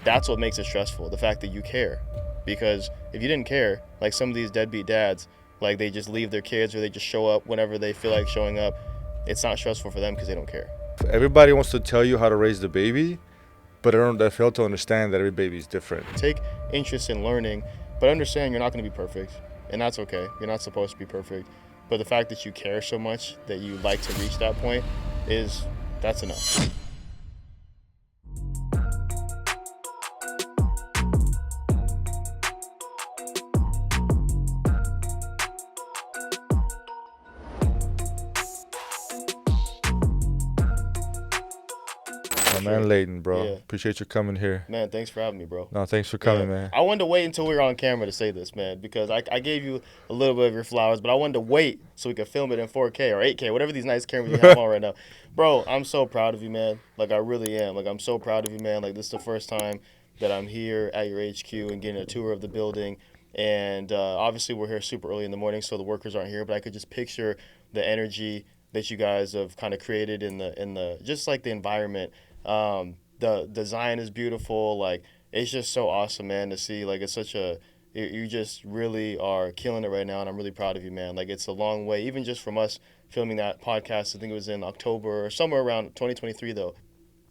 that's what makes it stressful, the fact that you care. Because if you didn't care, like some of these deadbeat dads, like they just leave their kids or they just show up whenever they feel like showing up, it's not stressful for them because they don't care. Everybody wants to tell you how to raise the baby, but they fail to understand that every baby is different. Take interest in learning, but understand you're not going to be perfect, and that's okay. You're not supposed to be perfect, but the fact that you care so much that you like to reach that point that's enough. Man, Layton, bro. Yeah. Appreciate you coming here. Man, thanks for having me, bro. No, thanks for coming, man. I wanted to wait until we were on camera to say this, man, because I gave you a little bit of your flowers, but I wanted to wait so we could film it in 4K or 8K, whatever these nice cameras you have on right now. Bro, I'm so proud of you, man. Like, I really am. Like, I'm so proud of you, man. Like, this is the first time that I'm here at your HQ and getting a tour of the building. And obviously, we're here super early in the morning, so the workers aren't here, but I could just picture the energy that you guys have kind of created in the just like the environment. The design is beautiful. Like, it's just so awesome, man, to see. Like, it's such you just really are killing it right now, and I'm really proud of you, man. Like, it's a long way, even just from us filming that podcast. I think it was in October or somewhere around 2023, though.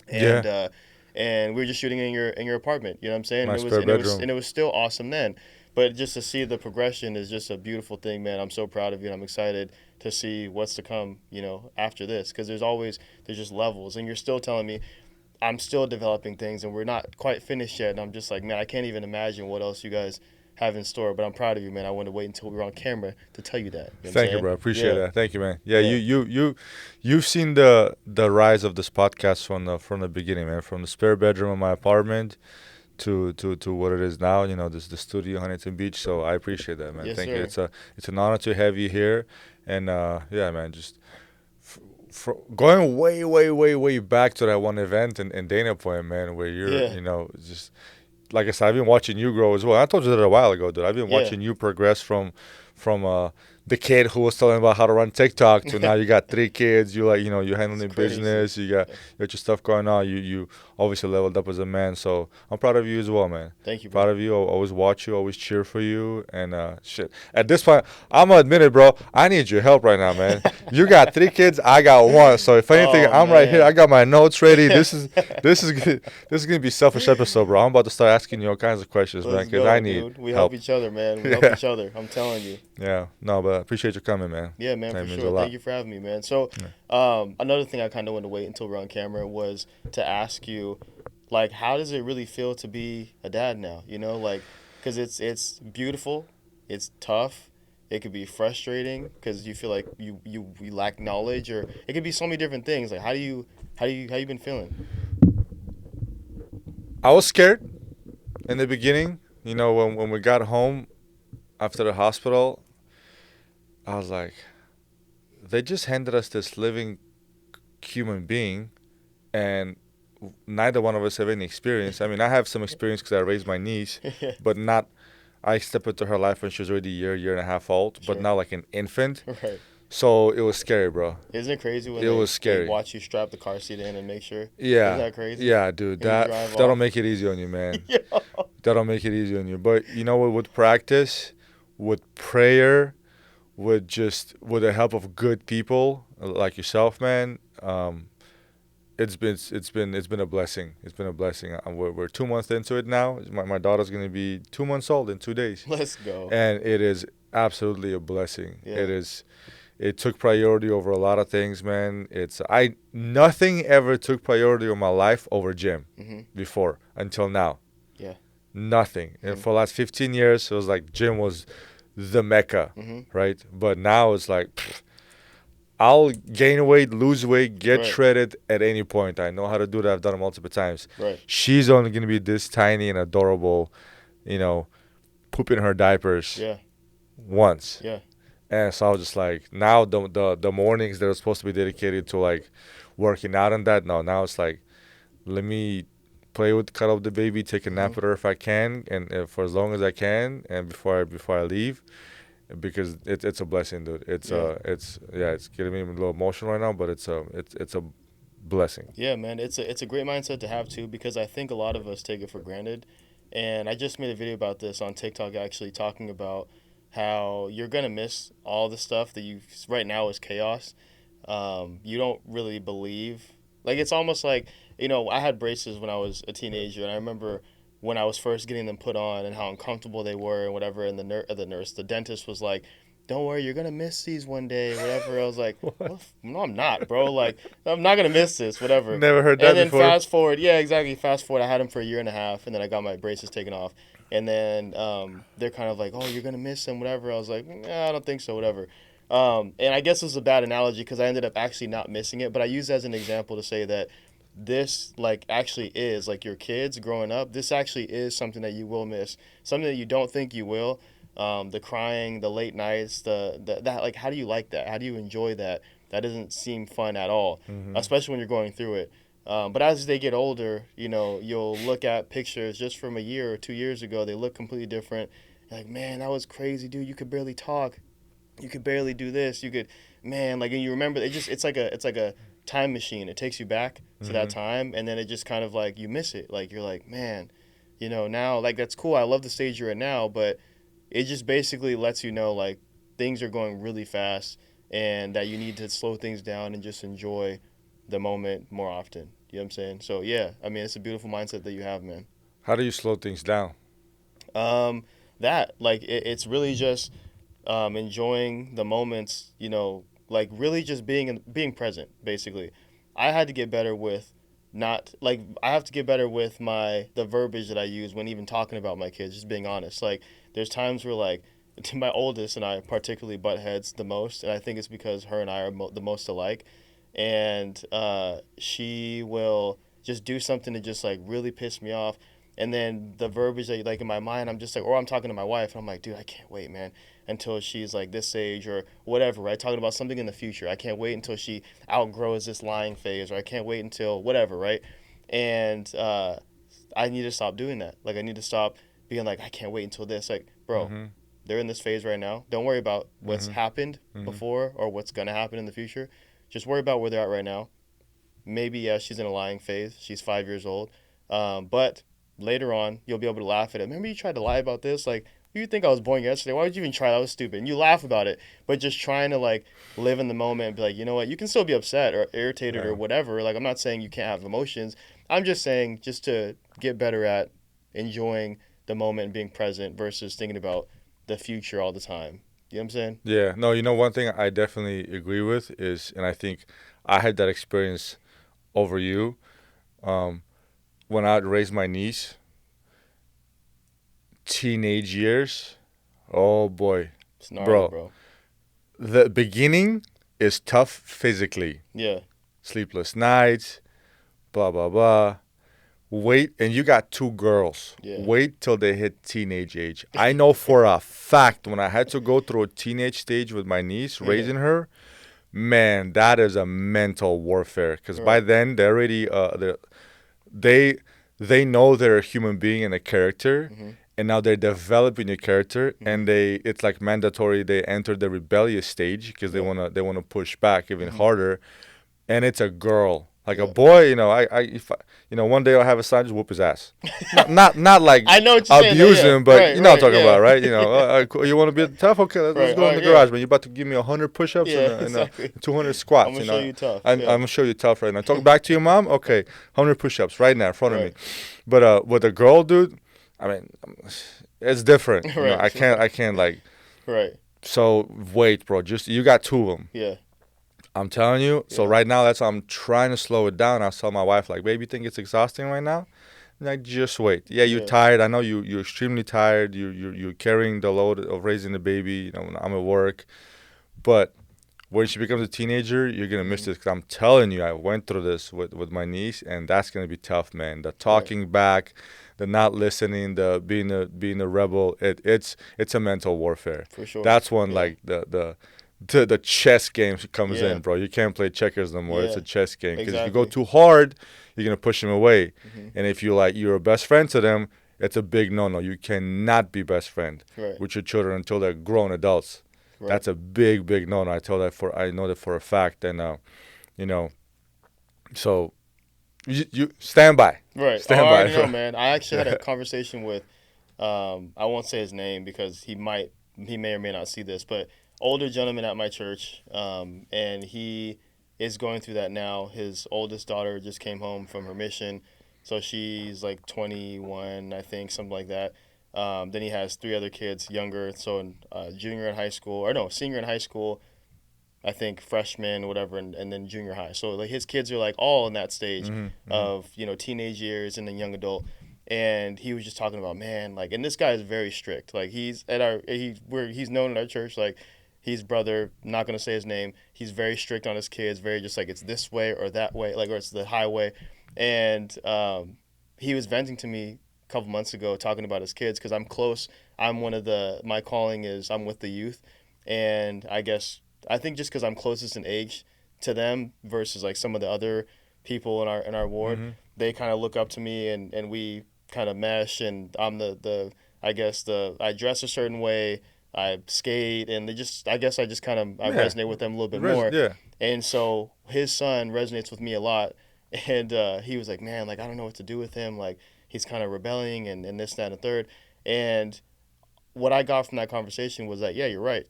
And and we were just shooting in your apartment. You know what I'm saying? My spare bedroom. And it was still awesome then. But just to see the progression is just a beautiful thing, man. I'm so proud of you, and I'm excited to see what's to come, after this. Because there's just levels, and you're still telling me I'm still developing things, and we're not quite finished yet. And I'm just like, man, I can't even imagine what else you guys have in store. But I'm proud of you, man. I wanted to wait until we were on camera to tell you that. Thank you, bro. Appreciate that. Thank you, man. Yeah. You've seen the rise of this podcast from the beginning, man. From the spare bedroom of my apartment to what it is now. This the studio, Huntington Beach. So I appreciate that, man. Yes, Thank sir. you. It's an honor to have you here, and yeah, man. Just going way back to that one event in Dana Point, man, where you're, just like I said, I've been watching you grow as well. I told you that a while ago, dude. I've been watching you progress from the kid who was telling about how to run TikTok to now you got 3 kids. You you're handling your business. You got your stuff going on. You obviously leveled up as a man. So I'm proud of you as well, man. Thank you, bro. Proud of you. I'll always watch you. Always cheer for you. And shit. At this point, I'm gonna admit it, bro. I need your help right now, man. You got 3 kids. I got 1. So if anything, I'm right here. I got my notes ready. This is gonna be selfish episode, bro. I'm about to start asking you all kinds of questions, man, because I need dude. We help help each other, man. We help each other. I'm telling you. Yeah. No, but appreciate you coming, man. Yeah, man, for sure. Thank you for having me, man. So, another thing I kind of wanted to wait until we're on camera was to ask you, like, how does it really feel to be a dad now? Like, because it's beautiful, it's tough, it could be frustrating because you feel like you lack knowledge, or it could be so many different things. Like, how you been feeling? I was scared in the beginning. When we got home after the hospital, I was like, they just handed us this living human being, and neither one of us have any experience. I mean, I have some experience because I raised my niece, but not. I stepped into her life when she was already a year and a half old, but now like an infant. Right. So it was scary, bro. Isn't it crazy when they watch you strap the car seat in and make sure? Yeah. Isn't that crazy? Yeah, dude. That'll make it easy on you, man. That'll make it easy on you. But you know what? With practice, with prayer, with the help of good people like yourself, man, it's been a blessing. It's been a blessing. We're 2 months into it now. My daughter's gonna be 2 months old in 2 days. Let's go. And it is absolutely a blessing. Yeah. It is. It took priority over a lot of things, man. Nothing ever took priority in my life over gym before until now. Yeah. Nothing. And for the last 15 years, it was like gym was the mecca, right? But now it's like, I'll gain weight, lose weight, get shredded at any point. I know how to do that. I've done it multiple times. Right. She's only going to be this tiny and adorable, pooping her diapers once. Yeah. And so I was just like, now the mornings that are supposed to be dedicated to like working out and that, now it's like, let me cuddle the baby, take a nap with her if I can, and for as long as I can, and before I leave, because it's a blessing, dude. It's getting me a little emotional right now, but it's a blessing. Yeah, man, it's a great mindset to have too because I think a lot of us take it for granted. And I just made a video about this on TikTok actually talking about how you're gonna miss all the stuff that you right now is chaos. You don't really believe like it's almost like I had braces when I was a teenager, and I remember when I was first getting them put on and how uncomfortable they were and whatever. And the dentist was like, "Don't worry, you're gonna miss these one day, whatever." I was like, What? "Well, no, I'm not, bro. Like, I'm not gonna miss this, whatever." Never heard And that then before. fast forward, yeah, exactly. Fast forward, I had them for a year and a half, and then I got my braces taken off. And then they're kind of like, "Oh, you're gonna miss them, whatever." I was like, "Nah, I don't think so, whatever." And I guess it was a bad analogy because I ended up actually not missing it, but I use it as an example to say that this like actually is like your kids growing up. This actually is something that you will miss, something that you don't think you will. The crying, the late nights, the that like how do you like that? How do you enjoy that? That doesn't seem fun at all, Hmm. especially when you're going through it. But as they get older, you'll look at pictures just from a year or 2 years ago. They look completely different. You're like, man, that was crazy, dude. You could barely talk. You could barely do this. You could, man, like, and you remember it's like a time machine. It takes you back to that Hmm. time, and then it just kind of like you miss it. Like you're like, man, now like that's cool. I love the stage you're at now, but it just basically lets you know like things are going really fast, and that you need to slow things down and just enjoy the moment more often. You know what I'm saying? So yeah, I mean it's a beautiful mindset that you have, man. How do you slow things down? Um, that like it's really just enjoying the moments, like really just being present. Basically, I had to get better with not like I have to get better with the verbiage that I use when even talking about my kids. Just being honest, like there's times where like my oldest and I particularly butt heads the most, and I think it's because her and I are the most alike, and she will just do something to just like really piss me off. And then the verbiage that like in my mind, I'm just like, or I'm talking to my wife, and I'm like, dude, I can't wait, man, until she's like this age or whatever, right? Talking about something in the future. I can't wait until she outgrows this lying phase, or I can't wait until whatever, right? And I need to stop doing that. Like, I need to stop being like, I can't wait until this. Like, bro, Hmm. they're in this phase right now. Don't worry about what's Hmm. happened Hmm. before or what's going to happen in the future. Just worry about where they're at right now. Maybe, yeah, she's in a lying phase. She's 5 years old. But later on, you'll be able to laugh at it. Remember, you tried to lie about this? Like, you think I was born yesterday? Why would you even try? That was stupid. And you laugh about it. But just trying to, like, live in the moment and be like, you know what? You can still be upset or irritated or Yeah. whatever. Like, I'm not saying you can't have emotions. I'm just saying just to get better at enjoying the moment and being present versus thinking about the future all the time. You know what I'm saying? Yeah. No, one thing I definitely agree with is, and I think I had that experience over you, um, when I'd raise my niece, teenage years. Oh boy, It's gnarly, bro. bro. The beginning is tough physically. Yeah. Sleepless nights, blah blah blah. Wait, and you got two girls. Yeah. Wait till they hit teenage age. I know for a fact when I had to go through a teenage stage with my niece, Yeah. raising her, man, that is a mental warfare. Because by Right. then they're already they they know they're a human being and a character, Mm-hmm. and now they're developing a character, Mm-hmm. and it's like mandatory. They enter the rebellious stage because Yep. they wanna push back even Mm-hmm. harder, and it's a girl. Like a Yep. boy, if one day I'll have a son, just whoop his ass. Not like I know what you're saying though. abuse Yeah. him, but Right. you know what Right. I'm talking Yeah. about, right? You want to be tough? Okay, let's Right. go All in the right. Yeah. garage, man. You about to give me 100 push-ups Yeah. and Exactly. 200 I'm squats. gonna show you tough. I'm Yeah. gonna show you tough right now. Talk back to your mom. Okay, 100 push-ups right now in front of me. Right. But with a girl, dude, I mean, it's different. Right. I can't like. Right. So wait, bro. Just you got two of them. Yeah. I'm telling you. So Yeah. right now, that's why I'm trying to slow it down. I tell my wife, like, baby, you think it's exhausting right now? Like, just wait. Yeah, you're Yeah. tired. I know you're extremely tired. You're carrying the load of raising the baby. When I'm at work, but when she becomes a teenager, you're gonna miss Mm-hmm. this. Cause I'm telling you, I went through this with my niece, and that's gonna be tough, man. The Right. talking back, the not listening, the being a rebel. It's a mental warfare. For sure. That's when Yeah. like the chess game comes Yeah. in, bro. You can't play checkers no more. It's Yeah. a chess game. Because if you go Exactly. too hard, you're gonna push them away. Mm-hmm. And if you're a best friend to them, it's a big no-no. You cannot be best friend Right. with your children until they're grown adults. Right. That's a big no-no. I know that for a fact. And you know, So you stand by, Right. Oh, I stand by, already know, bro. man. I actually had a Yeah. conversation with, I won't say his name because he may or may not see this, but older gentleman at my church, and he is going through that now. His oldest daughter just came home from her mission, so she's like 21, I think, something like that. Then he has three other kids younger, so in, junior in high school, or no, senior in high school, I think freshman, whatever, and then junior high. So like his kids are like all in that stage Hmm. Hmm. of teenage years and then young adult. And he was just talking about, man, like, and this guy is very strict. Like he's known in our church, like he's brother, not gonna say his name. He's very strict on his kids, very just like it's this way or that way, like or it's the highway. And he was venting to me a couple months ago talking about his kids because I'm close. I'm one of the my calling is I'm with the youth, and I think just because I'm closest in age to them versus like some of the other people in our ward, Hmm. they kind of look up to me and we kind of mesh. And I'm the I guess the I dress a certain way, I skate, and they just I guess I just kind of I Yeah. resonate with them a little bit more. Yeah. And so his son resonates with me a lot, and he was like, man, like I don't know what to do with him, like he's kind of rebelling and this that and the third. And what I got from that conversation was that yeah, you're right,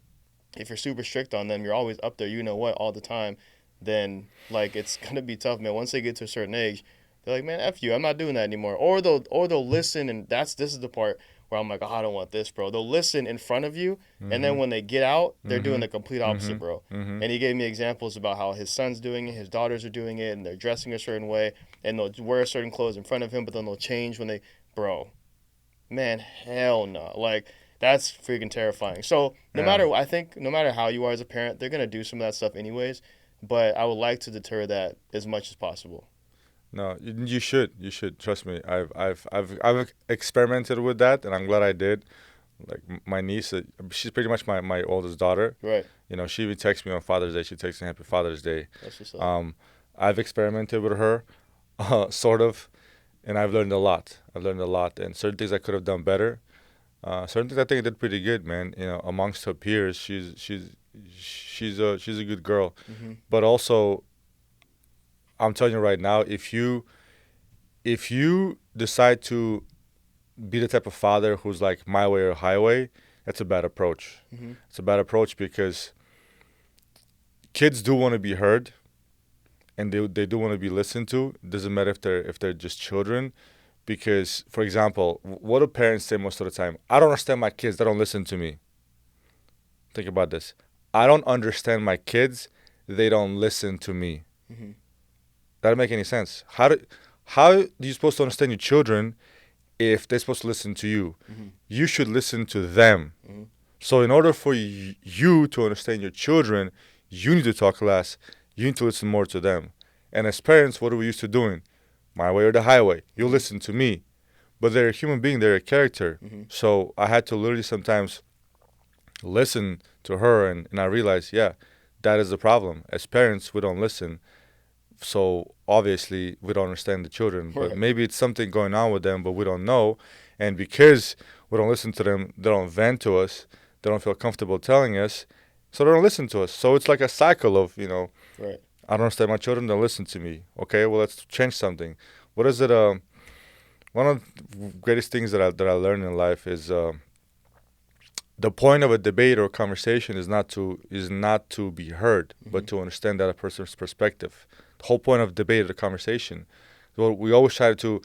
if you're super strict on them, you're always up there, you know what, all the time, then like it's gonna be tough, man. Once they get to a certain age, they're like, man, f you, I'm not doing that anymore. Or they'll listen, and this is the part where I'm like, oh, I don't want this, bro. They'll listen in front of you, and then Hmm. when they get out, they're doing Hmm. the complete opposite, Hmm. bro. Hmm. And he gave me examples about how his son's doing it, his daughters are doing it, and they're dressing a certain way, and they'll wear certain clothes in front of him, but then they'll change when they, bro. Man, hell no. Like that's freaking terrifying. So Yeah. I think no matter how you are as a parent, they're gonna do some of that stuff anyways. But I would like to deter that as much as possible. No, you should. You should trust me. I've experimented with that, and I'm glad I did. Like my niece, she's pretty much my oldest daughter. Right. She even texts me on Father's Day. She texts me Happy Father's Day. That's what's up. Um, I've experimented with her, sort of, and I've learned a lot. I've learned a lot, and certain things I could have done better. Certain things I think I did pretty good, man. Amongst her peers, she's a good girl. Hmm. But also, I'm telling you right now, if you decide to be the type of father who's like my way or highway, that's a bad approach. Hmm. It's a bad approach because kids do want to be heard and they do want to be listened to. It doesn't matter if they're just children. Because, for example, what do parents say most of the time? I don't understand my kids. They don't listen to me. Think about this. I don't understand my kids. They don't listen to me. Hmm. That doesn't make any sense. How do you supposed to understand your children if they're supposed to listen to you? Hmm. You should listen to them. Hmm. So in order for you to understand your children, you need to talk less. You need to listen more to them. And as parents, what are we used to doing? My way or the highway. You Hmm. listen to me. But they're a human being, they're a character. Hmm. So I had to literally sometimes listen to her, and I realized, yeah, that is the problem. As parents, we don't listen. So obviously, we don't understand the children. But Right. maybe it's something going on with them, but we don't know. And because we don't listen to them, they don't vent to us, they don't feel comfortable telling us, so they don't listen to us. So it's like a cycle of, Right. I don't understand my children, don't listen to me. Okay, well, let's change something. What is it? One of the greatest things that I learned in life is the point of a debate or conversation is not to be heard, Hmm. but to understand that a person's perspective. The whole point of debate or the conversation. So we always try to,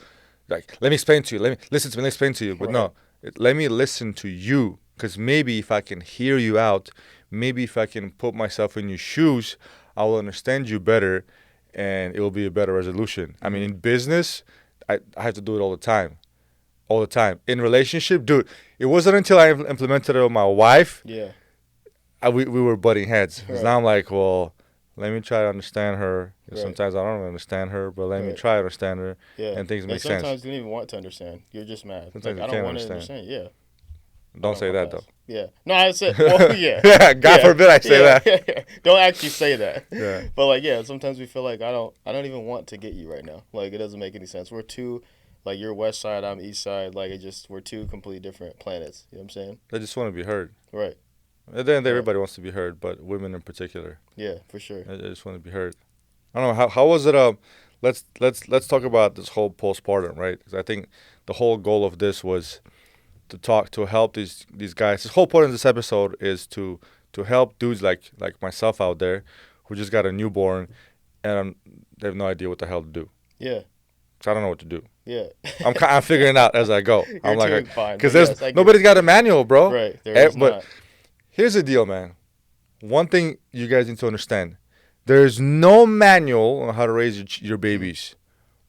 like, let me explain to you. Let me listen to me. Let me explain to you. But Right. no, let me listen to you, because maybe if I can hear you out, maybe if I can put myself in your shoes, I will understand you better, and it will be a better resolution. I mean, Hmm. in business, I have to do it all the time, all the time. In relationship, dude, it wasn't until I implemented it with my wife, Yeah. we were butting heads. Because Right. now I'm like, well, let me try to understand her. Right. Sometimes I don't understand her, but let me Right. try to understand her, Yeah. and things And make sense. sometimes you don't even want to understand. You're just mad. Sometimes Like you I don't can't want to understand. understand. Yeah. Don't say I'll that though. pass. Yeah. No, I said. Oh yeah. Yeah, God Yeah. forbid I say Yeah. that. Yeah. Don't actually say that. Yeah. But like, yeah. Sometimes we feel like I don't even want to get you right now. Like it doesn't make any sense. We're two, like you're west side, I'm east side. Like we're two completely different planets. You know what I'm saying? They just want to be heard. Right. At the end, Right. everybody wants to be heard, but women in particular, Yeah. For sure. they just want to be heard. I don't know how was it. Let's talk about this whole postpartum, right? Because I think the whole goal of this was to talk to help these guys. This whole point of this episode is to help dudes like myself out there who just got a newborn and they have no idea what the hell to do. Yeah. So I don't know what to do. Yeah. I'm figuring it out as I go. You're I'm doing like, fine. because But yes, I get nobody's it. got a manual, bro. Right. There is But not. here's the deal, man. One thing you guys need to understand: there's no manual on how to raise your Mhm. babies,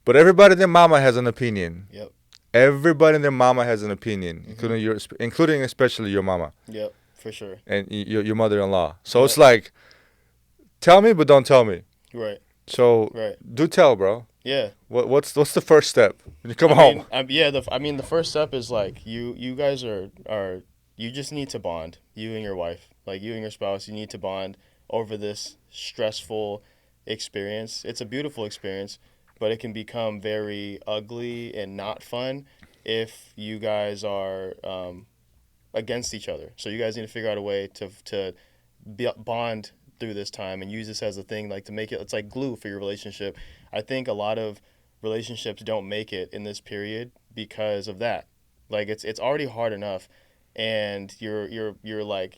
but everybody and their mama has an opinion. Yep. Everybody and their mama has an opinion, Mhm. including especially your mama Yep. For sure. and your mother-in-law. So Yep. it's like, tell me, but don't tell me. Right. So Right. do tell, bro. Yeah. What's the first step when you come I home? mean, yeah. The first step is like you guys are you just need to bond. You and your wife, like you and your spouse, you need to bond over this stressful experience. It's a beautiful experience, but it can become very ugly and not fun if you guys are against each other. So you guys need to figure out a way to bond through this time and use this as a thing like to make it it's like glue for your relationship. I think a lot of relationships don't make it in this period because of that. Like it's already hard enough and you're like,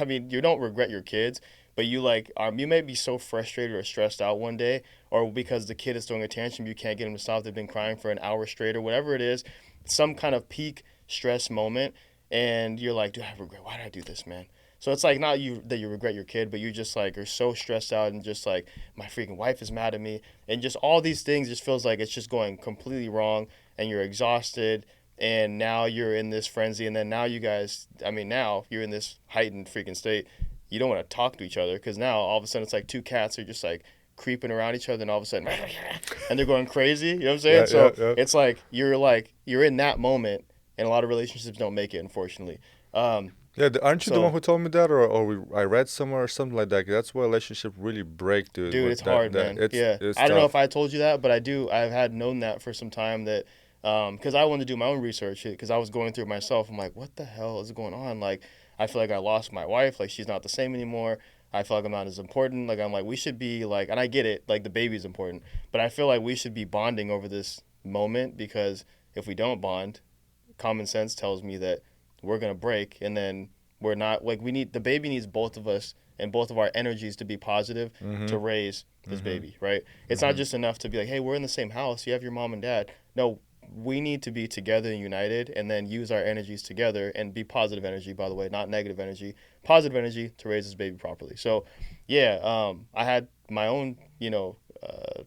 I mean, you don't regret your kids, but you may be so frustrated or stressed out one day or because the kid is throwing a tantrum you can't get him to stop. They've been crying for an hour straight or whatever it is, some kind of peak stress moment and you're like, dude, I regret. Why did I do this, man? So it's like not you that you regret your kid, but you just like are so stressed out and just like my freaking wife is mad at me, and just all these things just feels like it's just going completely wrong, and you're exhausted, and now you're in this frenzy, and then now you guys, I mean, now you're in this heightened freaking state. You don't want to talk to each other because now all of a sudden it's like two cats are just like creeping around each other, and all of a sudden, and they're going crazy. You know what I'm saying? Yeah, yeah, So yeah. it's like you're in that moment, and a lot of relationships don't make it, unfortunately. Um, Yeah, aren't you the one so, who told me that, I read somewhere or something like that? That's where relationship really break, dude. dude, it's With that, hard, that man. Yeah, it's I don't know tough. if I told you that, but I do. I've had known that for some time that, because I wanted to do my own research because I was going through it myself. I'm like, what the hell is going on? Like, I feel like I lost my wife. Like, she's not the same anymore. I feel like I'm not as important. Like, I'm like, we should be like, and I get it. Like, the baby's important, but I feel like we should be bonding over this moment because if we don't bond, common sense tells me that we're gonna break, and then we're not like we need the baby needs both of us and both of our energies to be positive to Mhm. raise this Mhm. baby, right? It's not Mhm. just enough to be like, hey, we're in the same house. You have your mom and dad. No, we need to be together and united, and then use our energies together and be positive energy. By the way, not negative energy, positive energy to raise this baby properly. So, yeah, I had my own,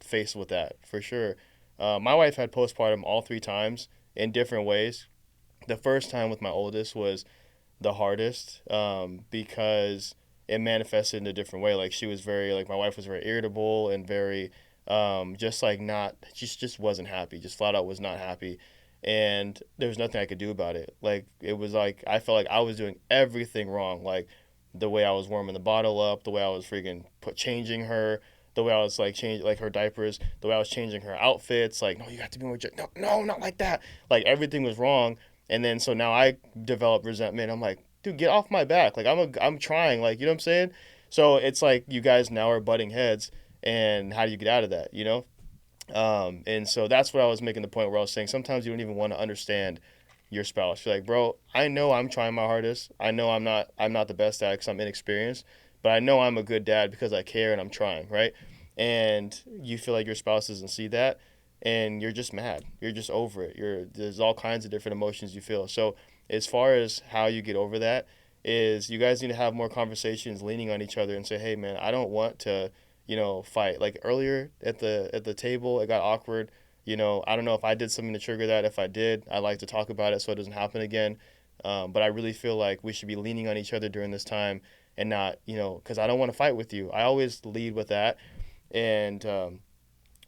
face with that for sure. My wife had postpartum all three times in different ways. The first time with my oldest was the hardest because it manifested in a different way. Like she was very like my wife was very irritable and very just like not just wasn't happy. Just flat out was not happy, and there was nothing I could do about it. Like it was like I felt like I was doing everything wrong. Like the way I was warming the bottle up, the way I was freaking changing her. The way I was like changing like her diapers, the way I was changing her outfits, like no, you have to be more. No, not like that. Like everything was wrong, and then so now I develop resentment. I'm like, dude, get off my back. Like I'm trying. Like you know what I'm saying. So it's like you guys now are butting heads, and how do you get out of that? You know. And so that's what I was making the point where I was saying sometimes you don't even want to understand your spouse. You're like, bro, I know I'm trying my hardest. I know I'm not the best at it because I'm inexperienced, but I know I'm a good dad because I care and I'm trying, right? And you feel like your spouse doesn't see that, and you're just mad. You're just over it. There's all kinds of different emotions you feel. So as far as how you get over that is you guys need to have more conversations leaning on each other and say, hey man, I don't want to fight. Like earlier at the table, it got awkward. I don't know if I did something to trigger that. If I did, I like to talk about it so it doesn't happen again. But I really feel like we should be leaning on each other during this time and not, because I don't want to fight with you. I always lead with that. And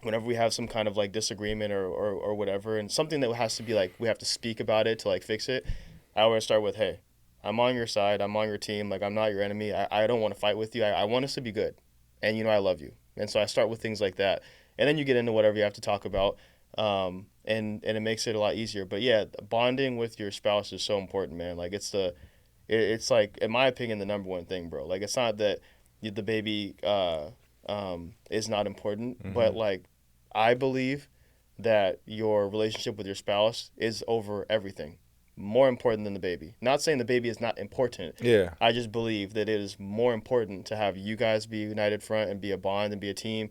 whenever we have some kind of like disagreement or whatever, and something that has to be like, we have to speak about it to like fix it, I always start with, hey, I'm on your side. I'm on your team. Like, I'm not your enemy. I don't want to fight with you. I want us to be good. And, I love you. And so I start with things like that. And then you get into whatever you have to talk about. And it makes it a lot easier. But yeah, bonding with your spouse is so important, man. Like, it's like, in my opinion, the number one thing, bro. Like, it's not that the baby is not important. But like, I believe that your relationship with your spouse is over everything, more important than the baby. Not saying the baby is not important. Yeah. I just believe that it is more important to have you guys be a united front and be a bond and be a team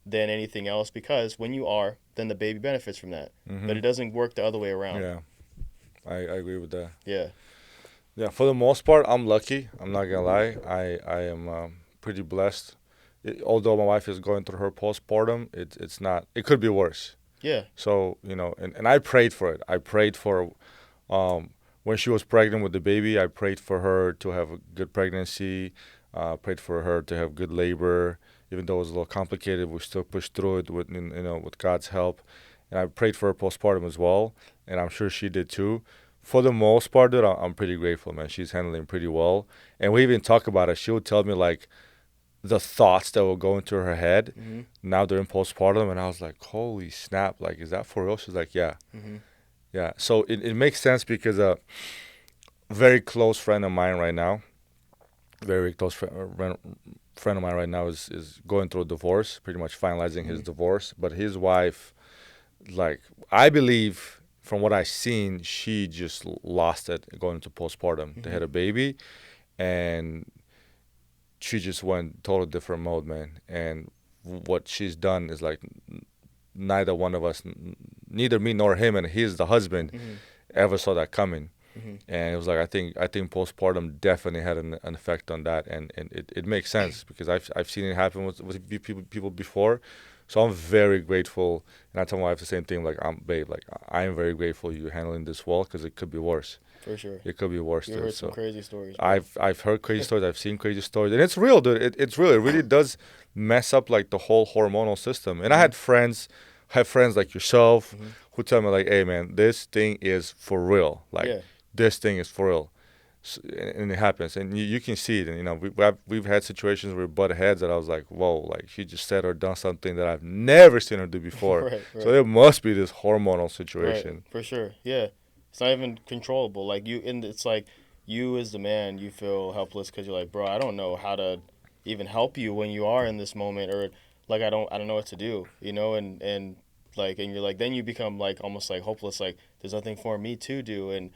than anything else, because when you are, then the baby benefits from that. But it doesn't work the other way around. Yeah. I agree with that. Yeah. Yeah, for the most part, I'm lucky. I'm not gonna lie. I am pretty blessed. Although my wife is going through her postpartum, it's not. It could be worse. Yeah. So and I prayed for it. I prayed for when she was pregnant with the baby. I prayed for her to have a good pregnancy. Prayed for her to have good labor. Even though it was a little complicated, we still pushed through it with God's help. And I prayed for her postpartum as well, and I'm sure she did too. For the most part, dude, I'm pretty grateful, man. She's handling pretty well. And we even talk about it. She would tell me, like, the thoughts that will go into her head now during postpartum. And I was like, holy snap. Like, is that for real? She's like, yeah. Yeah. So it makes sense because a very close friend of mine right now, very close friend of mine right now is going through a divorce, pretty much finalizing his divorce. But his wife, like, I believe from what I've seen, she just lost it going into postpartum. They had a baby, and she just went total different mode, man. And what she's done is like neither one of us, neither me nor him, and he's the husband, ever saw that coming. And it was like I think postpartum definitely had an effect on that, and it makes sense because I've seen it happen with people before. So I'm very grateful, and I tell my wife the same thing. Like, babe, like I am very grateful you're handling this well, because it could be worse. For sure. It could be worse. You heard some crazy stories. I've heard crazy stories. I've seen crazy stories, and it's real, dude. It's real. It really does mess up like the whole hormonal system. And I had friends like yourself who tell me like, hey man, this thing is for real. Like this thing is for real. And it happens, and you can see it. And we've had situations where we butt heads that I was like, whoa, like she just said or done something that I've never seen her do before. Right. So there must be this hormonal situation. Right. For sure, yeah. It's not even controllable. Like it's like you as the man, you feel helpless because you're like, bro, I don't know how to even help you when you are in this moment, or like I don't know what to do, and like, and you're like, then you become like almost like hopeless, like there's nothing for me to do, and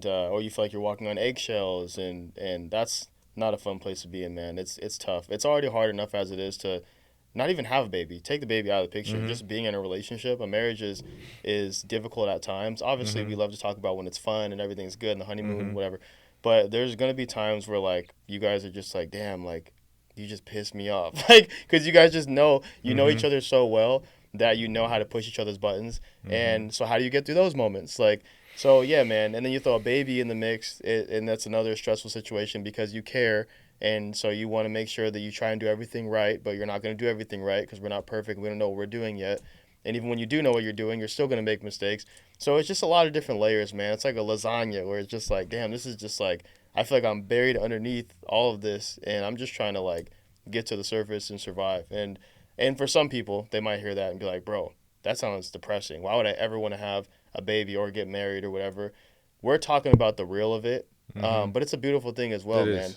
or you feel like you're walking on eggshells, and that's not a fun place to be in, man. It's tough. It's already hard enough as it is to not even have a baby. Take the baby out of the picture. Just being in a relationship, a marriage is difficult at times. Obviously, we love to talk about when it's fun and everything's good and the honeymoon, whatever. But there's gonna be times where like you guys are just like, damn, like you just pissed me off, like because you guys just know know each other so well that you know how to push each other's buttons. And so how do you get through those moments, like? So, yeah, man, and then you throw a baby in the mix, and that's another stressful situation because you care, and so you want to make sure that you try and do everything right, but you're not going to do everything right because we're not perfect. We don't know what we're doing yet. And even when you do know what you're doing, you're still going to make mistakes. So it's just a lot of different layers, man. It's like a lasagna where it's just like, damn, this is just like, I feel like I'm buried underneath all of this, and I'm just trying to, like, get to the surface and survive. And for some people, they might hear that and be like, bro, that sounds depressing. Why would I ever want to have a baby or get married or whatever? We're talking about the real of it, but it's a beautiful thing as well, man.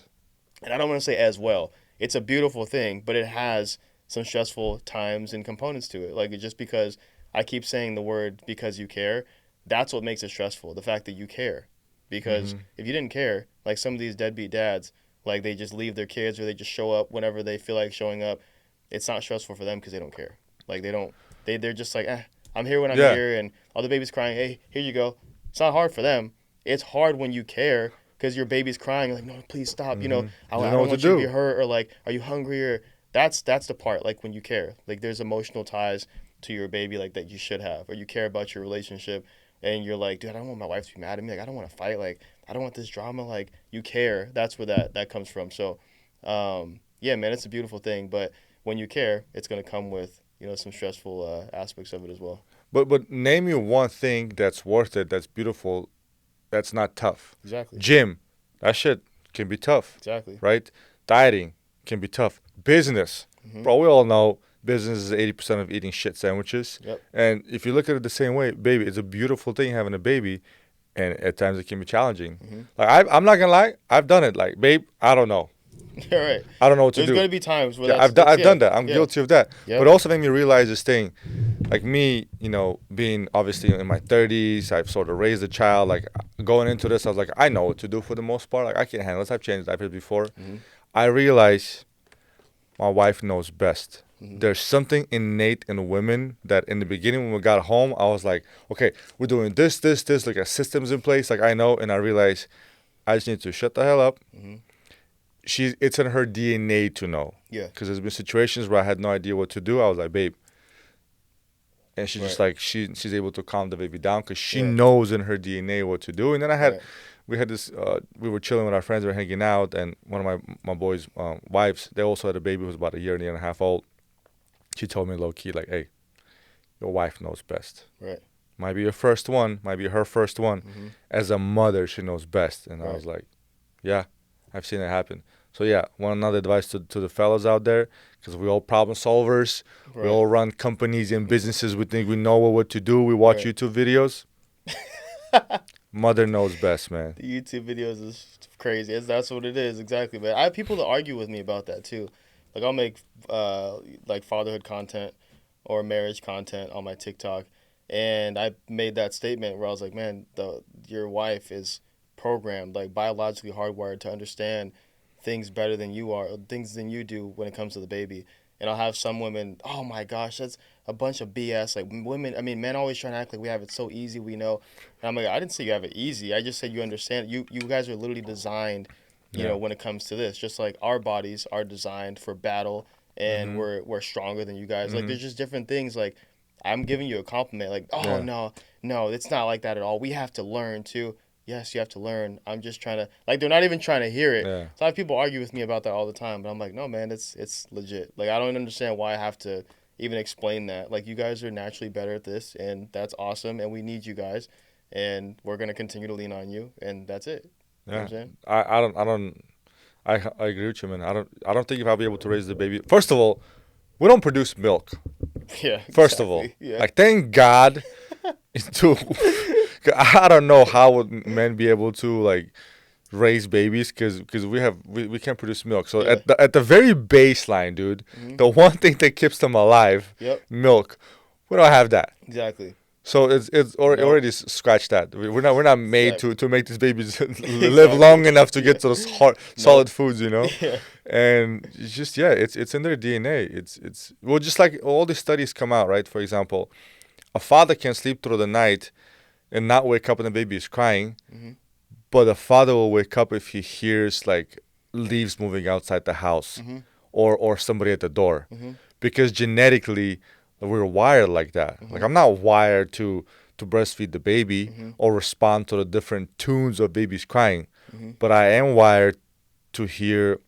And I don't want to say as well. It's a beautiful thing, but it has some stressful times and components to it. Like, just because I keep saying the word because you care, that's what makes it stressful, the fact that you care. Because if you didn't care, like some of these deadbeat dads, like they just leave their kids or they just show up whenever they feel like showing up, it's not stressful for them because they don't care. Like they're just like, I'm here when I'm here, and all the baby's crying, hey, here you go. It's not hard for them. It's hard when you care because your baby's crying, like, no, please stop. I don't want you to be hurt, or like, are you hungry? Or that's the part, like when you care. Like there's emotional ties to your baby like that you should have, or you care about your relationship, and you're like, dude, I don't want my wife to be mad at me. Like I don't want to fight. Like I don't want this drama. Like you care. That's where that comes from. So, yeah, man, it's a beautiful thing. But when you care, it's gonna come with some stressful aspects of it as well. But name me one thing that's worth it, that's beautiful, that's not tough. Exactly. Gym, that shit can be tough. Exactly. Right? Dieting can be tough. Business. Bro, we all know business is 80% of eating shit sandwiches. Yep. And if you look at it the same way, baby, it's a beautiful thing having a baby, and at times it can be challenging. Like I'm not gonna lie, I've done it. Like, babe, I don't know. All right. I don't know what to There's do. gonna be times where Yeah, that's I've done that. I'm yeah. guilty of that. Yep. But also made me realize this thing, like me, being obviously in my 30s, I've sort of raised a child. Like going into this, I was like, I know what to do for the most part. Like I can handle this. I've changed diapers before. Mm-hmm. I realize my wife knows best. Mm-hmm. There's something innate in women that in the beginning when we got home, I was like, okay, we're doing this, this, this, like a systems in place. Like I know, and I realized I just need to shut the hell up. Mm-hmm. It's in her DNA to know. Yeah. Because there's been situations where I had no idea what to do. I was like, babe, and she's just Right. like she's able to calm the baby down because she Right. knows in her DNA what to do. And then Right. we had this, we were chilling with our friends, we were hanging out, and one of my boys' wives, they also had a baby who was about a year and a half old. She told me low key like, hey, your wife knows best. Right. Might be your first one, might be her first one. Mm-hmm. As a mother, she knows best. And I Right. was like, yeah, I've seen it happen. So yeah, one another advice to the fellas out there, because we all problem solvers. Right. We all run companies and businesses. We think we know what to do. We watch Right. YouTube videos. Mother knows best, man. The YouTube videos is crazy. That's what it is exactly, man. I have people that argue with me about that too. Like I'll make like fatherhood content or marriage content on my TikTok, and I made that statement where I was like, man, your wife is programmed, like biologically hardwired to understand things better than you are, things than you do when it comes to the baby. And I'll have some women, oh my gosh, that's a bunch of BS. Like women, I mean, men always trying to act like we have it so easy, we know. And I'm like, I didn't say you have it easy. I just said you understand. You guys are literally designed, Yeah. when it comes to this. Just like our bodies are designed for battle, and Mhm. we're stronger than you guys. Like Mhm. there's just different things. Like I'm giving you a compliment. Like, oh Yeah. no, it's not like that at all. We have to learn too. Yes, you have to learn. I'm just trying to, like, they're not even trying to hear it. Yeah. So I have people argue with me about that all the time, but I'm like, no, man, it's legit. Like I don't understand why I have to even explain that. Like you guys are naturally better at this, and that's awesome, and we need you guys, and we're gonna continue to lean on you, and that's it. You know Yeah. what I'm saying? I agree with you, man. I don't think if I'll be able to raise the baby. First of all, we don't produce milk. Yeah. First of all, Exactly. Yeah. like thank God. To, I don't know how would men be able to like raise babies because we can't produce milk. So Yeah. at the very baseline, dude, Mm-hmm. the one thing that keeps them alive, Yep. milk. We don't have that. Exactly. So No. already scratch that. We're not made Exactly. to make these babies live Exactly. long enough to get to those hard No. solid foods, you know. Yeah. And it's just it's in their DNA. It's well, just like all these studies come out, right? For example, a father can sleep through the night and not wake up when the baby is crying, Mm-hmm. but the father will wake up if he hears like leaves moving outside the house Mm-hmm. or somebody at the door, Mm-hmm. because genetically we're wired like that. Mm-hmm. Like I'm not wired to breastfeed the baby Mm-hmm. or respond to the different tunes of babies crying, Mm-hmm. but I am wired to hear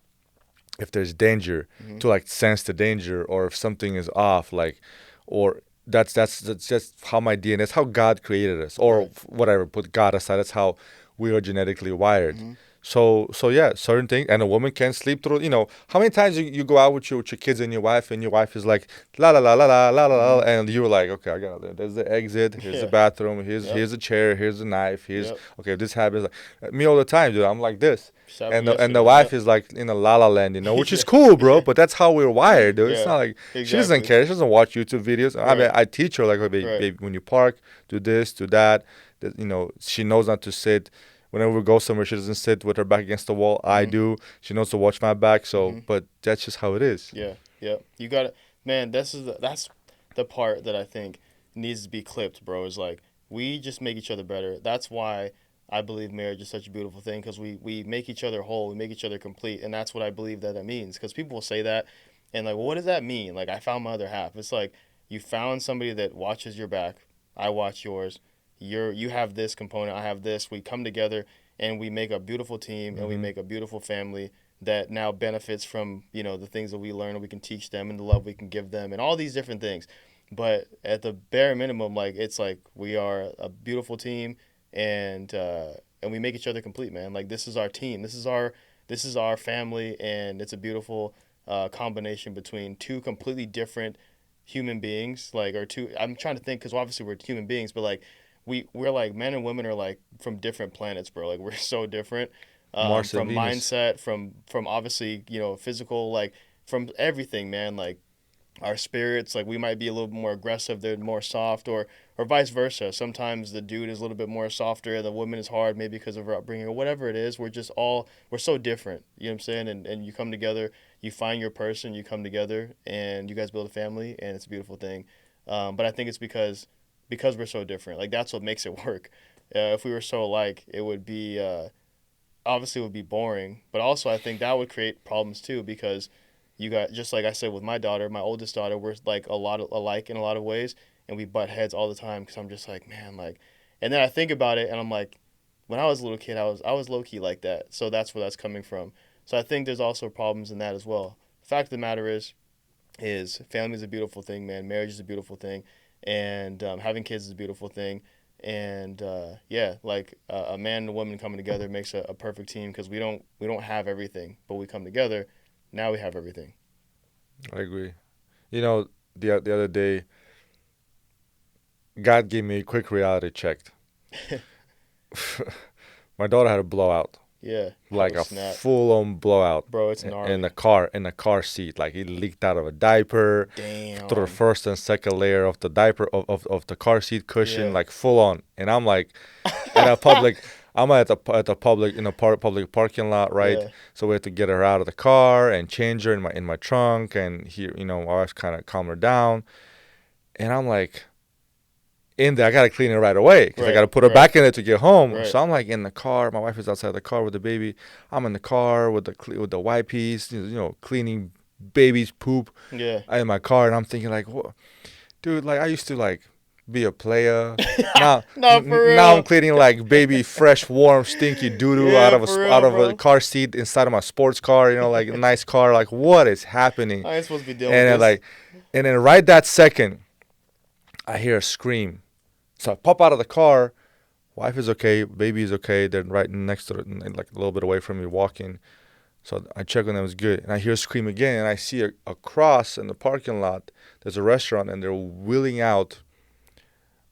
if there's danger, Mm-hmm. to like sense the danger or if something is off, like, or that's just how my DNA. That's how God created us, or Right. whatever. Put God aside. That's how we are genetically wired. Mm-hmm. So yeah, certain things, and a woman can sleep through. How many times you go out with your kids and your wife is like la la la la la la la, la, Mm-hmm. and you're like, okay, I got it. There's the exit. Here's the Yeah. bathroom. Here's Yep. here's the chair. Here's the knife. Here's Yep. okay. This happens. Like, me all the time, dude. I'm like this. Happened And the yesterday. wife Yep. is like in a la la land, which is Yeah. cool, bro. Yeah. But that's how we're wired, dude. It's Yeah. not like she doesn't Exactly. care. She doesn't watch YouTube videos. I mean, Right. I teach her like, oh, baby, Right. baby, when you park, do this, do that. She knows not to sit. Whenever we go somewhere, she doesn't sit with her back against the wall. I Mhm. do. She knows to watch my back. So, Mhm. but that's just how it is. Yeah. Yeah. You got to, man. That's the part that I think needs to be clipped, bro. Is like we just make each other better. That's why I believe marriage is such a beautiful thing, because we make each other whole, we make each other complete, and that's what I believe that means. Because people will say that, and like, well, what does that mean? Like, I found my other half. It's like you found somebody that watches your back. I watch yours. You have this component. I have this. We come together and we make a beautiful team, and we Mhm. make a beautiful family that now benefits from the things that we learn, and we can teach them, and the love we can give them, and all these different things. But at the bare minimum, like, it's like we are a beautiful team, and we make each other complete, man. Like, this is our team. This is our family, and it's a beautiful combination between two completely different human beings. Like, or two. I'm trying to think, because obviously we're human beings, but like we're like men and women are like from different planets, bro. Like, we're so different. Mars and from Venus. mindset, from obviously physical, like from everything, man. Like our spirits, like we might be a little bit more aggressive, they're more soft, or vice versa. Sometimes the dude is a little bit more softer and the woman is hard, maybe because of her upbringing or whatever it is. We're so different, you know what I'm saying? And you come together, you find your person, you come together and you guys build a family, and it's a beautiful thing. But I think it's because we're so different, like that's what makes it work. If we were so alike, it would be obviously it would be boring, but also I think that would create problems too, because you got, just like I said with my daughter, my oldest daughter, we're like a lot of alike in a lot of ways, and we butt heads all the time because I'm just like, man, like, and then I think about it and I'm like, when I was a little kid, I was low key like that, so that's where that's coming from. So I think there's also problems in that as well. Fact of the matter is family is a beautiful thing, man. Marriage is a beautiful thing, and having kids is a beautiful thing. And yeah, like a man and a woman coming together makes a perfect team, because we don't have everything, but we come together. Now we have everything. I agree. You know, the other day, God gave me a quick reality check. My daughter had a blowout, Yeah. Oh like a snap, full-on blowout bro, it's in the gnarly. car seat. Like it leaked out of a diaper through the Damn. first and second layer of the diaper of the car seat cushion, Yeah. like full on. And I'm like, at a public, I'm at the public in a public parking lot, right? Yeah. So we had to get her out of the car and change her in my trunk, and here, my wife kind of calmed her down, and I'm like, in there, I gotta clean it right away because I Right. gotta put her Right. back in it to get home. Right. So I'm like in the car. My wife is outside the car with the baby. I'm in the car with the wipes, cleaning baby's poop Yeah. in my car, and I'm thinking like, what, dude? Like I used to like be a player. Now, No, for now I'm real. cleaning like baby fresh, warm, stinky doo doo Yeah, for out real, of a bro. car seat inside of my sports car. Like a nice car. Like what is happening? I ain't supposed to be dealing with And then this. like, and then right that second, I hear a scream. So I pop out of the car. Wife is okay. Baby is okay. They're right next to it, like a little bit away from me, walking. So I check on them. It's good. And I hear a scream again, and I see across in the parking lot. There's a restaurant, and they're wheeling out.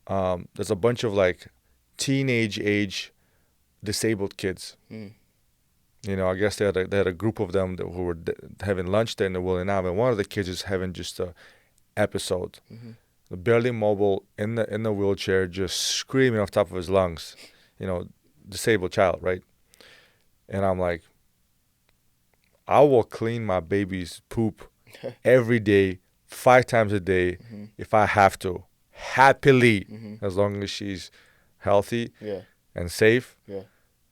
There's a bunch of like teenage age disabled kids. Mm. I guess they had a group of them who were having lunch there, and they're wheeling out. And one of the kids is having just a episode, Hmm. barely mobile in the wheelchair, just screaming off top of his lungs. Disabled child, right? And I'm like, I will clean my baby's poop every day, 5 times a day, Hmm. if I have to, happily, Hmm. as long as she's healthy Yeah. and safe, Yeah.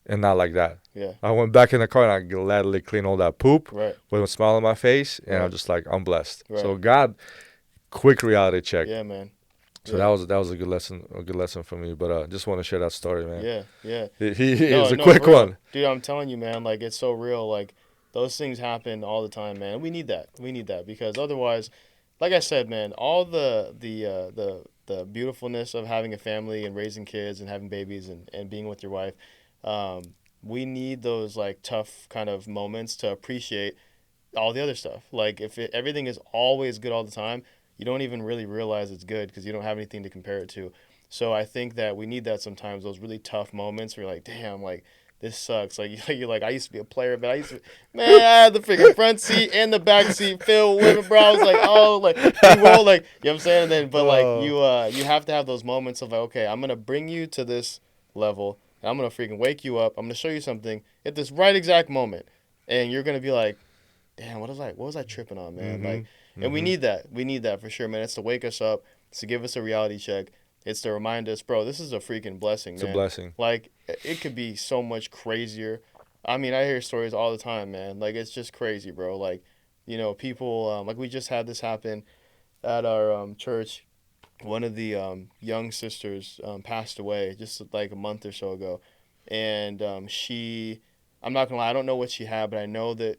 and not like that. Yeah. I went back in the car and I gladly clean all that poop Right. with a smile on my face, and I'm Right. just like, I'm blessed. So Right. God, quick reality check. Yeah, man. So Yeah. that was a good lesson for me. But just want to share that story, man. Yeah. Yeah. It No, was a no, quick for real. one. Dude, I'm telling you, man, like it's so real. Like those things happen all the time, man. We need that. We need that, because otherwise, like I said, man, all the beautifulness of having a family and raising kids and having babies and being with your wife, we need those like tough kind of moments to appreciate all the other stuff. Like if everything is always good all the time, you don't even really realize it's good because you don't have anything to compare it to. So I think that we need that sometimes. Those really tough moments where you're like, damn, like this sucks. Like you're like, I used to be a player, but man, I had the freaking front seat and the back seat filled with women, bro. I was like, oh, like we roll, like you know what I'm saying. And then, but like Oh, you have to have those moments of like, okay, I'm gonna bring you to this level. And I'm gonna freaking wake you up. I'm gonna show you something at this right exact moment, and you're gonna be like, damn, what was I tripping on, man? Like, mhm, and we mhm. need that. We need that for sure, man. It's to wake us up. It's to give us a reality check. It's to remind us, bro, this is a freaking blessing, It's a man. blessing. Like, it could be so much crazier. I mean, I hear stories all the time, man. Like, it's just crazy, bro. Like, people, like, we just had this happen at our church. One of the young sisters passed away just like a month or so ago. And I'm not gonna lie, I don't know what she had, but I know that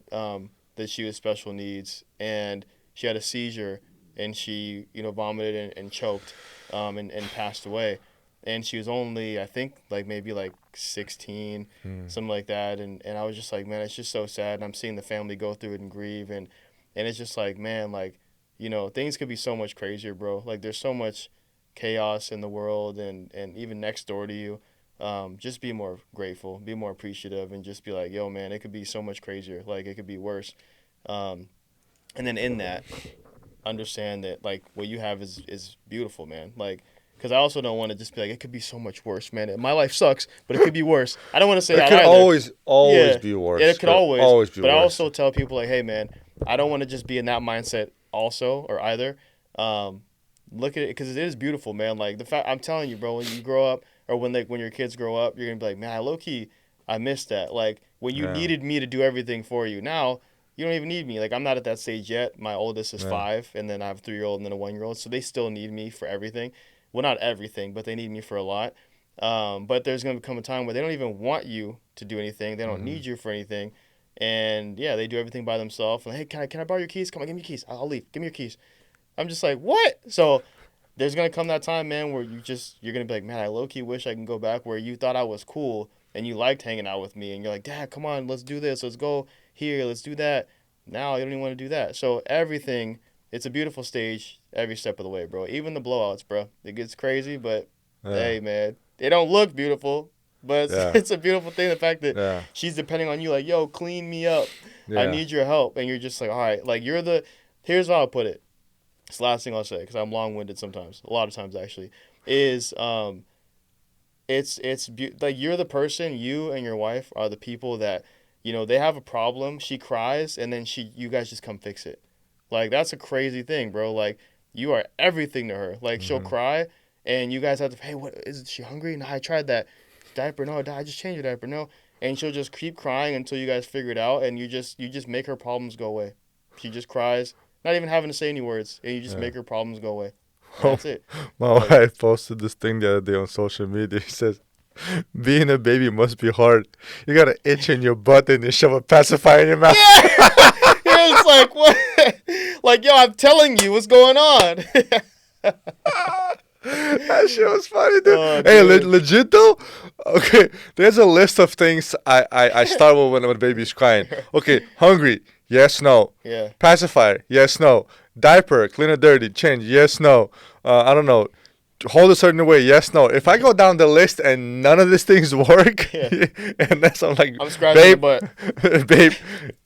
she was special needs, and she had a seizure, and she vomited and choked, and passed away. And she was only, I think, like maybe like 16, Mm. something like that. And I was just like, man, it's just so sad. And I'm seeing the family go through it and grieve, and it's just like, man, like, things could be so much crazier, bro. Like there's so much chaos in the world, and even next door to you. just be more grateful, be more appreciative, and just be like, yo, man, it could be so much crazier. Like, it could be worse. Um, and then in that, understand that like what you have is beautiful, man. Like, because I also don't want to just be like, it could be so much worse, man. My life sucks, but it could be worse. I don't want to say It that could either. always Yeah, be yeah, worse. it could Could always. always be But I worse. also tell people like, hey, man, I don't want to just be in that mindset also or either. Um, Look at it because it is beautiful, man. Like the fact I'm telling you, bro, when you grow up or when your kids grow up, you're gonna be like, man, low key, I missed that. Like when you Yeah, needed me to do everything for you. Now you don't even need me. Like I'm not at that stage yet. My oldest is yeah. 5, and then I have a 3-year-old and then a 1-year-old, so they still need me for everything. Well, not everything, but they need me for a lot. But there's gonna come a time where they don't even want you to do anything. They don't Hmm. need you for anything, and yeah, they do everything by themselves. Like, hey, can I borrow your keys? Come on, give me your keys. I'll leave. Give me your keys. I'm just like, what? So there's gonna come that time, man, where you're gonna be like, man, I low key wish I can go back where you thought I was cool and you liked hanging out with me, and you're like, Dad, come on, let's do this, let's go here, let's do that. Now you don't even want to do that. So everything, it's a beautiful stage every step of the way, bro. Even the blowouts, bro. It gets crazy, but Yeah, hey, man, they don't look beautiful, but it's, yeah, it's a beautiful thing. The fact that yeah, she's depending on you, like, yo, clean me up. I yeah. need your help, and you're just like, all right, like you're the. Here's how I'll put it. It's the last thing I'll say because I'm long winded sometimes. A lot of times actually, is like you're the person. You and your wife are the people that they have a problem. She cries and then you guys just come fix it. Like that's a crazy thing, bro. Like you are everything to her. Like she'll Hmm. cry and you guys have to. Hey, what is she hungry? No, I tried that diaper. No, I just changed your diaper. No, and she'll just keep crying until you guys figure it out, and you just make her problems go away. She just cries, not even having to say any words, and you just Yeah. make her problems go away, and Oh, that's it. my Like, wife posted this thing the other day on social media. He says, "Being a baby must be hard. You got an itch in your butt and you shove a pacifier in your mouth." yeah, it's like what? Like, yo, I'm telling you what's going on. That shit was funny, dude. Oh, Hey, dude. legit though. Okay, there's a list of things I start with when a baby's crying. Okay, hungry. Yes, no. Yeah. Pacifier. Yes, no. Diaper. Clean or dirty. Change. Yes, no. I don't know. Hold a certain way. Yes, no. If I go down the list and none of these things work, Yeah. and that's I'm like, I'm scratching the babe, butt. babe,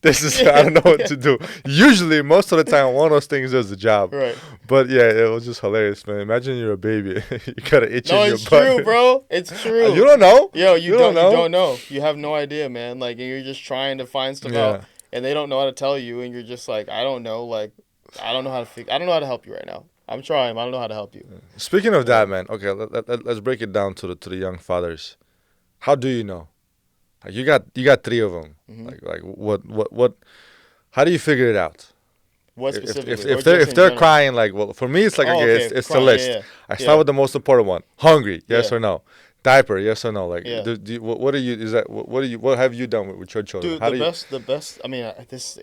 this is I Yeah. don't know what Yeah. to do. Usually, most of the time, one of those things does the job. Right. But yeah, it was just hilarious, man. Imagine you're a baby, you got an itch No, in your it's true, butt. bro. It's You true. don't know. Yo, You don't you know. don't know. You have no idea, man. Like, and you're just trying to find stuff out, Yeah. and they don't know how to tell you, and you're just like, I don't know. Like, I don't know how to I don't know how to help you right now. I'm trying. I don't know how to help you. Speaking of Yeah. that, man. Okay, let's break it down to the young fathers. How do you know? Like you got three of them. Hmm. Like what? How do you figure it out? What If specifically, or if they're just if in they're general? crying, like, well, for me it's like, Oh, okay, okay. it's the Crying. list. Yeah, I yeah, start with the most important one. Hungry, yes yeah, or no? Diaper, yes or no? Like, yeah. what are you? Is that what have you done with your children? Dude, How do you the best. I mean, this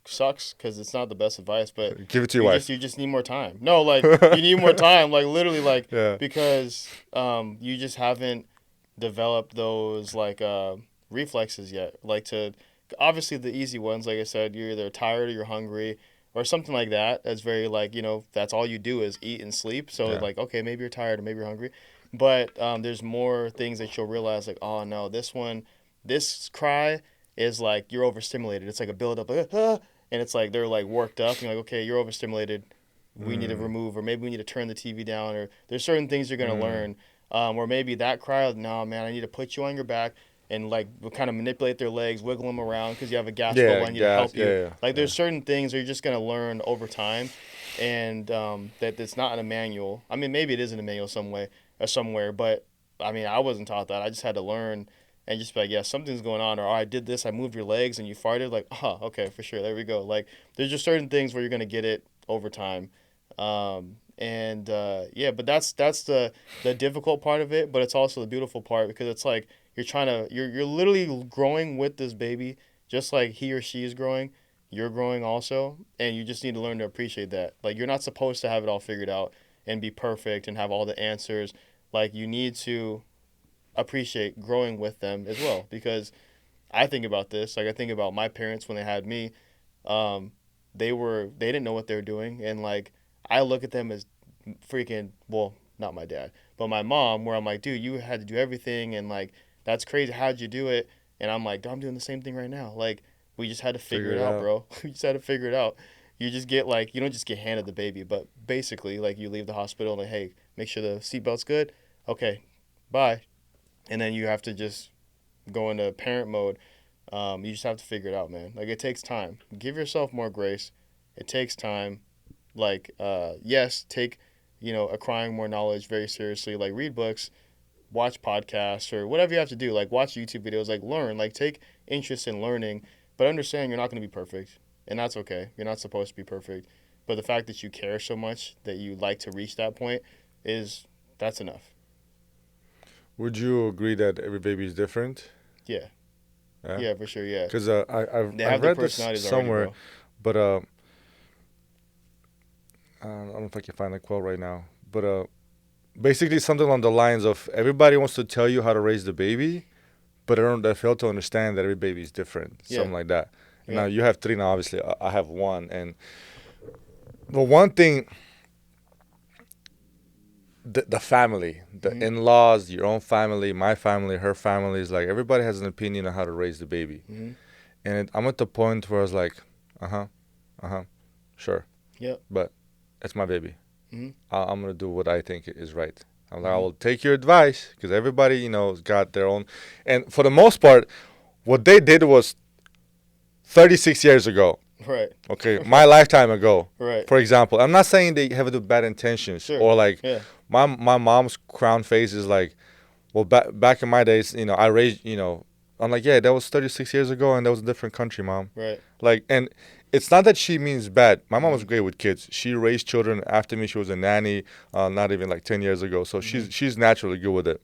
sucks because it's not the best advice, but give it to your wife? you just need more time. No, like you need more time. Like literally, like Yeah, because you just haven't developed those like reflexes yet. Like to obviously the easy ones, like I said, you're either tired or you're hungry or something like that. That's very like that's all you do is eat and sleep. So yeah. like okay, maybe you're tired or maybe you're hungry, but there's more things that you'll realize like oh no, this cry is like you're overstimulated. It's like a buildup, like, and it's like they're like worked up. And you're like, okay, you're overstimulated. We need to Mm, remove, or maybe we need to turn the TV down, or there's certain things you're gonna mm, learn. Or maybe that cry, no man, I need to put you on your back and like kind of manipulate their legs, wiggle them around because you have a gas yeah, bubble. I need to gas. help Yeah, you. yeah, Like yeah. there's certain things that you're just gonna learn over time, and that it's not in a manual. I mean, maybe it is in a manual some way or somewhere, but I mean, I wasn't taught that. I just had to learn and just be like, yeah, something's going on, or oh, I did this, I moved your legs and you farted, like, oh, okay, for sure, there we go. Like, there's just certain things where you're gonna get it over time, and yeah, but that's the difficult part of it, but it's also the beautiful part because it's like you're literally growing with this baby, just like he or she is growing. You're growing also, and you just need to learn to appreciate that. Like, you're not supposed to have it all figured out and be perfect and have all the answers. Like, you need to appreciate growing with them as well because I think about this. Like I think about my parents when they had me. Um, they didn't know what they were doing, and like I look at them as freaking well. not my dad, but my mom, where I'm like, dude, you had to do everything, and like that's crazy. How'd you do it? And I'm like, I'm doing the same thing right now. Like we just had to figure Figure it it out, out. bro. We just had to figure it out. You just get like you don't just get handed the baby, but basically like you leave the hospital and like, hey, make sure the seatbelt's good. Okay, bye. And then you have to just go into parent mode. You just have to figure it out, man. Like it takes time. Give yourself more grace. It takes time. Like yes, take acquiring more knowledge very seriously. Like read books, watch podcasts, or whatever you have to do. Like watch YouTube videos. Like learn. Like take interest in learning, but understand you're not going to be perfect, and that's okay. You're not supposed to be perfect, but the fact that you care so much that you like to reach that point is that's enough. Would you agree that every baby is different? Yeah, Yeah. yeah, for sure. Yeah, Because they I've have their read this personalities already, somewhere, bro. but I don't know if I can find the quote right now. But basically something along the lines of everybody wants to tell you how to raise the baby, but they fail to understand that every baby is different. Yeah, Something like that. And now yeah. you have three now. Obviously, I have one. And the one thing, the family, the Mhm, in-laws, your own family, my family, her family is like everybody has an opinion on how to raise the baby. mhm. And I'm at the point where I was like, uh huh, uh huh, sure, Yep. but it's my baby. Mhm, I'm gonna do what I think is right. I'm like, I mhm. will take your advice because everybody, has got their own. And for the most part, what they did was 36 years ago. Right. Okay, my Right. lifetime ago. Right. For example, I'm not saying they have the bad intentions Sure. or like Yeah. my mom's crown face is like, well, back in my days, I raised, I'm like, yeah, that was 36 years ago and that was a different country, mom. Right. Like, and it's not that she means bad. My mom was Mhm, great with kids. She raised children after me. She was a nanny, not even like 10 years ago. So mhm, she's naturally good with it.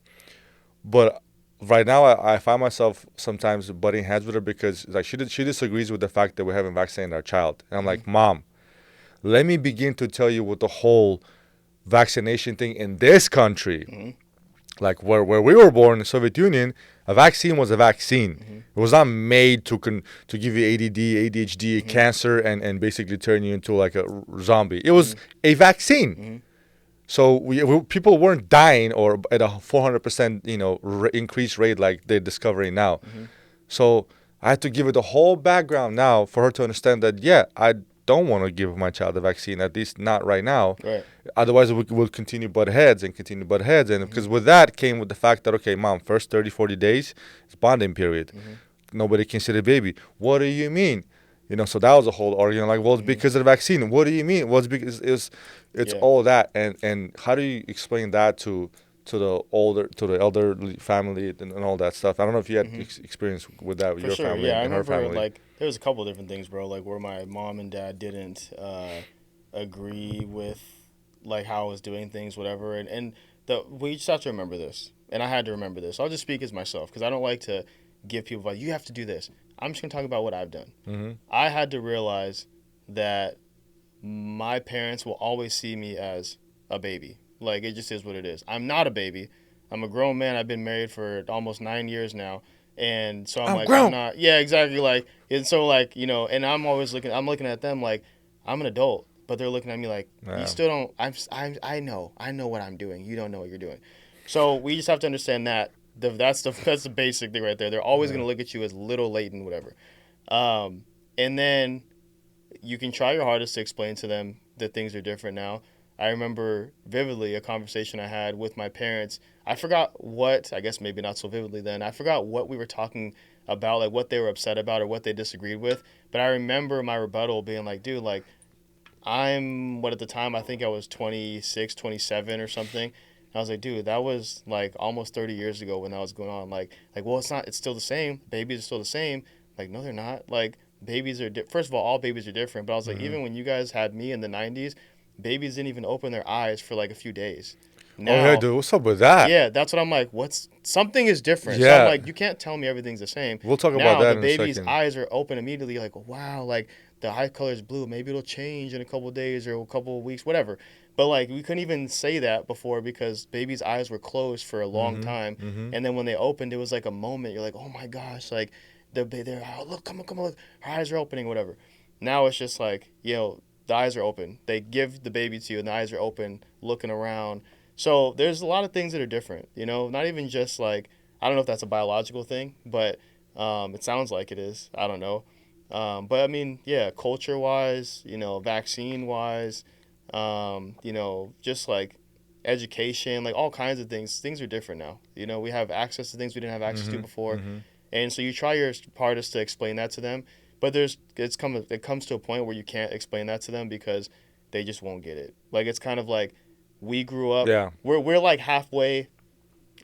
But right now, I find myself sometimes butting heads with her because like she disagrees with the fact that we haven't vaccinated our child. And I'm mhm, like, Mom, let me begin to tell you what the whole vaccination thing in this country, mhm, like where we were born in the Soviet Union, a vaccine was a vaccine. mhm, It was not made to give you ADD, ADHD, mhm, cancer, and basically turn you into like a zombie. It was mhm, a vaccine. mhm, So people weren't dying or at a 400% increased rate like they're discovering now. mhm. So I had to give her the whole background now for her to understand that yeah, I don't want to give my child the vaccine, at least not right now. Right. Otherwise, we will continue butt heads and continue butt heads. And Mhm, because with that came with the fact that, okay, mom, first 30, 40 days, it's bonding period. mhm, Nobody can see the baby. What do you mean? So that was a whole argument. Like, well, it's mhm. because of the vaccine. What do you mean? Well, it's because it's Yeah. all that. And how do you explain that to the elderly family and all that stuff? I don't know if you had Mhm. experience with that with For your sure. family Yeah, I and her remember family. like there was a couple different things, bro. Like where my mom and dad didn't agree with like how I was doing things, whatever. And the we just have to remember this, and I had to remember this. I'll just speak as myself because I don't like to give people like you have to do this. I'm just gonna talk about what I've done. Hmm. I had to realize that my parents will always see me as a baby. Like it just is what it is. I'm not a baby. I'm a grown man. I've been married for almost 9 years now. And so I'm I'm like, I'm grown. not, yeah, exactly. Like, and so, like, and I'm looking at them like, I'm an adult, but they're looking at me like, you Yeah. still don't, I know what I'm doing. You don't know what you're doing. So we just have to understand that. That's the basic thing right there. They're always Yeah. going to look at you as little Leighton, whatever. Um, and then you can try your hardest to explain to them that things are different now. I remember vividly a conversation I had with my parents. I forgot what, I guess maybe not so vividly then. I forgot what we were talking about, like what they were upset about or what they disagreed with. But I remember my rebuttal being like, dude, like what at the time I think I was 26, 27 or something. And I was like, dude, that was like almost 30 years ago when that was going on. Like, well, it's still the same. Babies are still the same. Like, no, they're not. Like, babies are, first of all babies are different. But I was like, Hmm. even when you guys had me in the 90s, babies didn't even open their eyes for like a few days. Oh yeah, Now, dude. What's up with that? yeah, that's what I'm like. Something is different. So I'm Yeah. like, you can't tell me everything's the same. We'll talk about Now that the in a baby's second. eyes are open immediately, like, wow, like the eye color is blue. Maybe it'll change in a couple of days or a couple of weeks, whatever. But like we couldn't even say that before because baby's eyes were closed for a long Mm-hmm. time, Mm-hmm. and then when they opened, it was like a moment. You're like, oh my gosh, like they're oh, look, come on, look, her eyes are opening, whatever. Now it's just like the eyes are open. They give the baby to you, and the eyes are open, looking around. So there's a lot of things that are different, you know, not even just like, I don't know if that's a biological thing, but it sounds like it is. I don't know. But I mean, yeah, culture wise, you know, vaccine wise, you know, just like education, like all kinds of things. Things are different now. You know, we have access to things we didn't have access to Mm-hmm. before, Mm-hmm. and so you try your hardest to explain that to them. But it comes to a point where you can't explain that to them because they just won't get it. Like it's kind of like we grew up. Yeah. We're like halfway.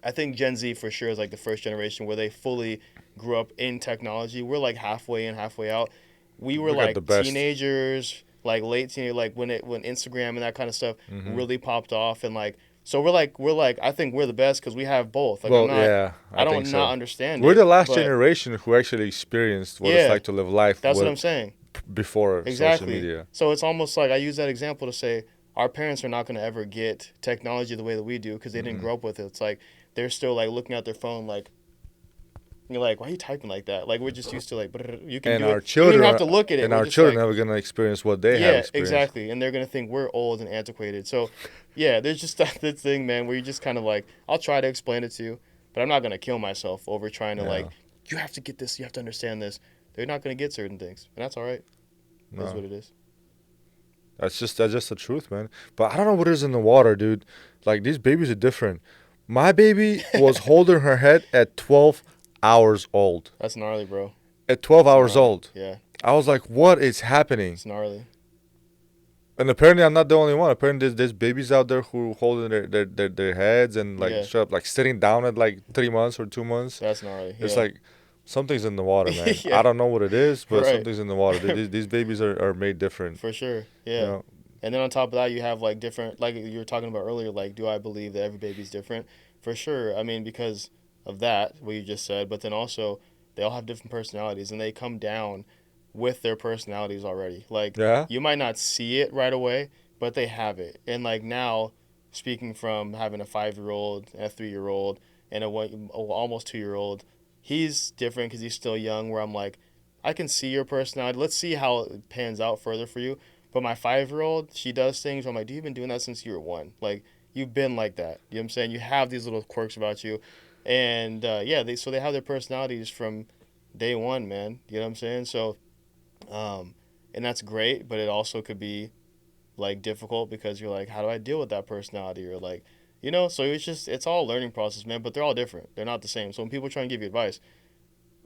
I think Gen Z for sure is like the first generation where they fully grew up in technology. We're like halfway in, halfway out. We were We got the like best. teenagers, like late teenage, like when Instagram and that kind of stuff Mm-hmm. really popped off, and like so we're like I think we're the best because we have both. Like Well, yeah, I I think don't not so. understand We're it, the last but generation who actually experienced what it's yeah, like to live life that's what I'm saying. before social Exactly. media. So it's almost like I use that example to say our parents are not going to ever get technology the way that we do because they didn't Mm-mm. grow up with it. It's like they're still like looking at their phone like you're like, why are you typing like that? Like we're just used to like you can And do it. our You don't even have children, to look at it. and We're our just children like are gonna experience what they have yeah, experienced. exactly. And they're gonna think we're old and antiquated. So yeah, there's just that thing, man, where you just kind of like I'll try to explain it to you, but I'm not gonna kill myself over trying to Yeah, like you have to get this, you have to understand this. They're not gonna get certain things, and that's all right. It is no, what it is. that's just the truth, man. But I don't know what is in the water, dude. Like these babies are different. My baby was holding her head at 12 hours old. That's gnarly, bro. At 12 It's hours gnarly. old, Yeah, I was like, "What is happening?" it's gnarly. And apparently, I'm not the only one. Apparently, there's babies out there who holding their heads and like Yeah, straight up, like sitting down at like 3 months or 2 months. that's gnarly. It's Yeah, like something's in the water, man. yeah, I don't know what it is, but right. something's in the water. These babies are made different. For sure. You Yeah. know? And then on top of that, you have like different, like you were talking about earlier, like, do I believe that every baby's different? For sure. I mean, because of that, what you just said, but then also they all have different personalities and they come down with their personalities already. Like, Yeah. you might not see it right away, but they have it. And like now, speaking from having a 5-year old and a 3-year old and almost 2-year old, he's different because he's still young, where I'm like, I can see your personality. Let's see how it pans out further for you. But my 5-year old, she does things where I'm like, do you been doing that since you were one? Like, you've been like that. You know what I'm saying? You have these little quirks about you. And yeah, they have their personalities from day one, man. You know what I'm saying? So, and that's great, but it also could be like difficult because you're like, how do I deal with that personality? Or like, you know, so it's all a learning process, man, but they're all different. They're not the same. So when people try and give you advice,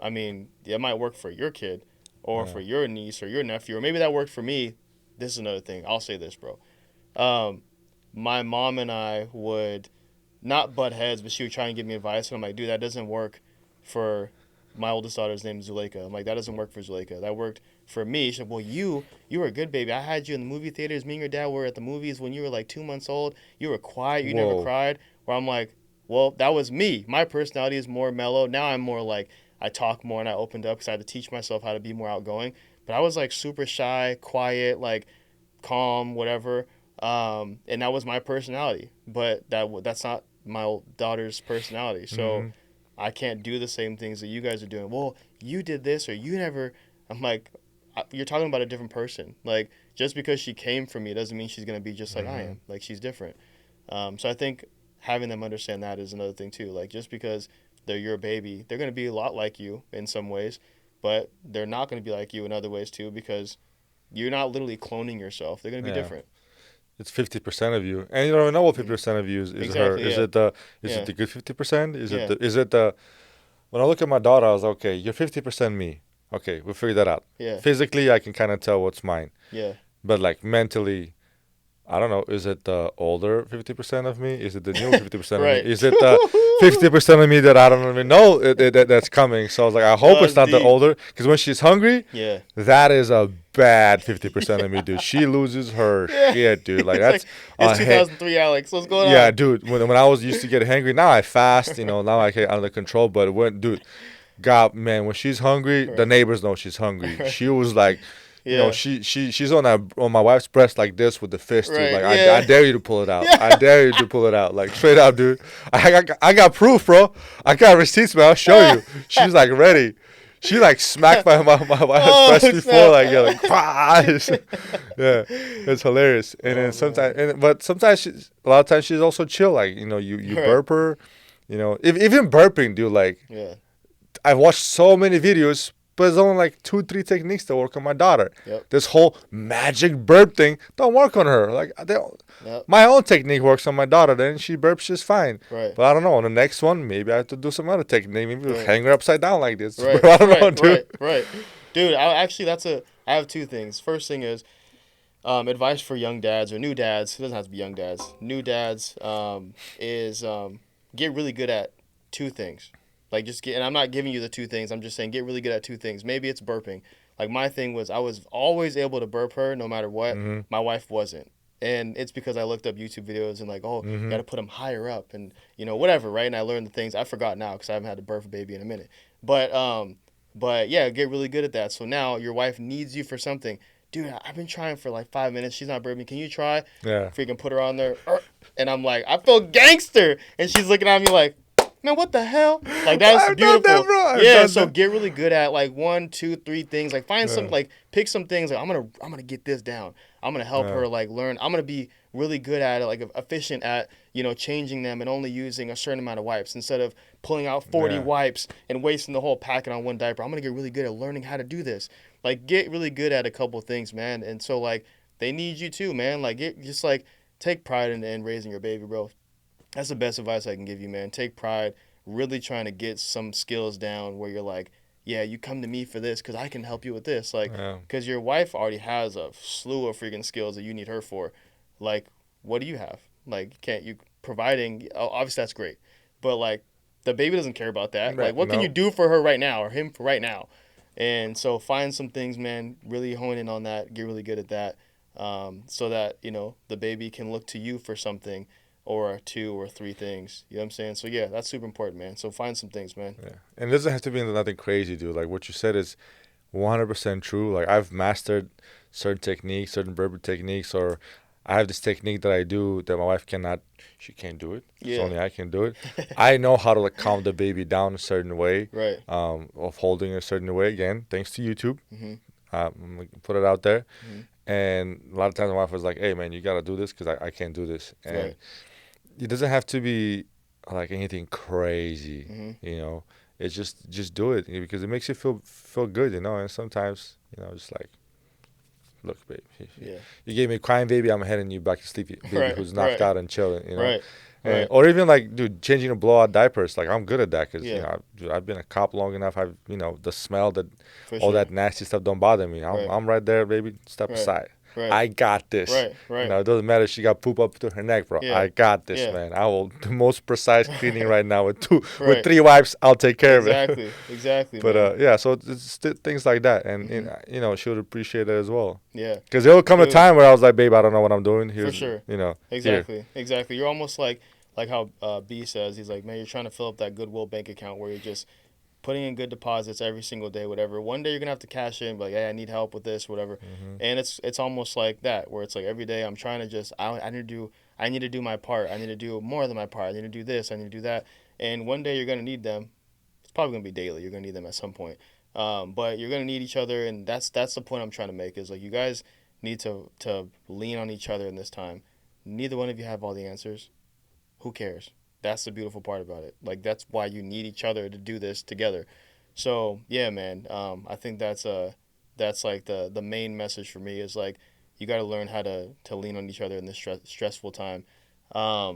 I mean, it might work for your kid or Yeah. for your niece or your nephew, or maybe that worked for me. This is another thing. I'll say this, bro. Um, my mom and I would not butt heads, but she would try and give me advice. And I'm like, dude, that doesn't work for my oldest daughter's name is Zuleika. I'm like, that doesn't work for Zuleika. That worked for me. She said, well, you were a good baby. I had you in the movie theaters. Me and your dad were at the movies when you were like 2 months old. You were quiet. You never Whoa. cried. Where I'm like, well, that was me. My personality is more mellow. Now I'm more like, I talk more and I opened up because I had to teach myself how to be more outgoing. But I was like super shy, quiet, like calm, whatever. And that was my personality. But that's not my daughter's personality. So Hmm. I can't do the same things that you guys are doing. Well, you did this or you never. I'm like, you're talking about a different person. Like, just because she came from me doesn't mean she's going to be just like I Hmm. am. Like, she's different. So I think having them understand that is another thing, too. Like, just because they're your baby, they're going to be a lot like you in some ways, but they're not going to be like you in other ways, too, because you're not literally cloning yourself. They're going to be Yeah. different. It's 50% of you, and you don't even know what Mm. 50% of you is her. Exactly. Yeah. Is it Yeah. the good 50%? Yeah. Is it the when I look at my daughter, I was like, okay, you're 50% me. Okay, we'll figure that out. Yeah. Physically, I can kind of tell what's mine, Yeah. but like mentally, I don't know. Is it the older 50% of me? Is it the new 50% of me? Right. Is it the 50% of me that I don't even know that's coming? So I was like, I hope it's That's not the deep. older, because when she's hungry, Yeah. that is a bad 50% of me, dude. She loses her Yeah. shit, dude. Like It's that's it's a he- 2003, Alex. What's going yeah, on? dude. When I was used to get hangry, now I fast. Now I get under control. But when, dude, God, man, when she's hungry, the Right. neighbors know she's hungry. Right. She was like, Yeah. she's on my wife's breast like this with the fist, dude. Right. Like Yeah. I dare you to pull it out. Yeah. I dare you to pull it out. Like straight up, dude. I got proof, bro. I got receipts, man. I'll show you. She's like ready. She like smacked my wife's breast before, like yeah, like yeah, it's hilarious. And then sometimes, but sometimes a lot of times she's also chill. Like you burp her, if even burping, dude. Like Yeah. I've watched so many videos, but there's only like 2-3 techniques that work on my daughter. Yep. This whole magic burp thing don't work on her. Like Yep. my own technique works on my daughter, then she burps just fine. Right. But I don't know. On the next one, maybe I have to do some other technique. Maybe Right. hang her upside down like this. Right. I don't know, dude. Right. Dude, I have two things. First thing is advice for young dads or new dads. It doesn't have to be young dads. New dads is get really good at two things. Like and I'm not giving you the two things. I'm just saying get really good at two things. Maybe it's burping. Like my thing was I was always able to burp her no matter what. Mm-hmm. My wife wasn't. And it's because I looked up YouTube videos and like, you got to put them higher up and, whatever, right? And I learned the things. I forgot now because I haven't had to burp a baby in a minute. But yeah, get really good at that. So now your wife needs you for something. Dude, I've been trying for like 5 minutes. She's not burping. Can you try? Yeah. Freaking put her on there. And I'm like, I feel gangster. And she's looking at me like, man, what the hell? Like, that's I've beautiful. done that, bro. Yeah, so get really good at like 1, 2, 3 things. Like find some, like pick some things. Like I'm gonna get this down. I'm gonna help her like learn. I'm gonna be really good at it, like efficient at changing them and only using a certain amount of wipes instead of pulling out 40 wipes and wasting the whole packet on one diaper. I'm gonna get really good at learning how to do this. Like get really good at a couple things, man. And so like they need you too, man. Like just like take pride in raising your baby, bro. That's the best advice I can give you, man. Take pride, really trying to get some skills down where you're like, yeah, you come to me for this because I can help you with this. Like, because your wife already has a slew of freaking skills that you need her for. Like, what do you have? Like, can't you providing? Obviously, that's great. But, like, the baby doesn't care about that. Like, what can you do for her right now or him for right now? And so find some things, man. Really hone in on that. Get really good at that so that, the baby can look to you for something or 2 or 3 things. You know what I'm saying? So, yeah, that's super important, man. So find some things, man. Yeah. And it doesn't have to be nothing crazy, dude. Like, what you said is 100% true. Like, I've mastered certain techniques, certain burping techniques, or I have this technique that I do that my wife cannot. She can't do it. Yeah. It's only I can do it. I know how to, like, calm the baby down a certain way. Right. Of holding a certain way. Again, thanks to YouTube. Mm-hmm. I'm going to put it out there. Mm-hmm. And a lot of times my wife was like, hey, man, you got to do this because I can't do this. And it doesn't have to be like anything crazy, It's just do it because it makes you feel good, And sometimes, just like, look, babe, you gave me a crying baby, I'm heading you back to sleep, baby who's knocked out and chilling, Right. Or even like, dude, changing a blowout diapers, like I'm good at that because I've been a cop long enough. I've the smell that that nasty stuff don't bother me. I'm right there, baby. Step aside. Right. I got this. Right. It doesn't matter if she got poop up to her neck, bro. I got this, man. I will the most precise cleaning right now with 3 wipes. I'll take care of it. Exactly. But so it's things like that, and she would appreciate it as well. Yeah. Because there will come a time where I was like, babe, I don't know what I'm doing. Here's, for sure. Exactly. Exactly. You're almost like how B says. He's like, man, you're trying to fill up that Goodwill bank account where you're just putting in good deposits every single day, whatever. One day you're gonna have to cash in, like, hey, I need help with this, whatever. Mm-hmm. And it's almost like that, where it's like every day I'm trying to just I need to do my part. I need to do more than my part. I need to do this. I need to do that. And one day you're gonna need them. It's probably gonna be daily. You're gonna need them at some point. But you're gonna need each other, and that's the point I'm trying to make. Is like you guys need to lean on each other in this time. Neither one of you have all the answers. Who cares? That's the beautiful part about it. Like, that's why you need each other to do this together. So, yeah, man, I think that's like the main message for me is, like, you got to learn how to lean on each other in this stressful time. I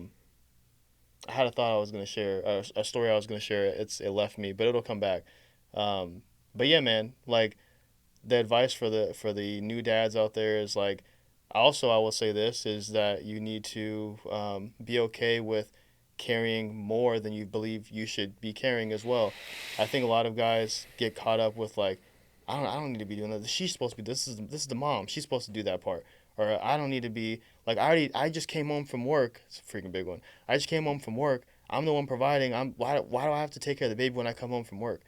had a thought I was going to share, a story I was going to share. It left me, but it'll come back. But, yeah, man, like, the advice for the new dads out there is, like, also I will say this, is that you need to be okay with carrying more than you believe you should be carrying as well. I think a lot of guys get caught up with like, I don't need to be doing that. She's supposed to be this is the mom. She's supposed to do that part. Or I don't need to be like I just came home from work. It's a freaking big one. I just came home from work. I'm the one providing. Why do I have to take care of the baby when I come home from work?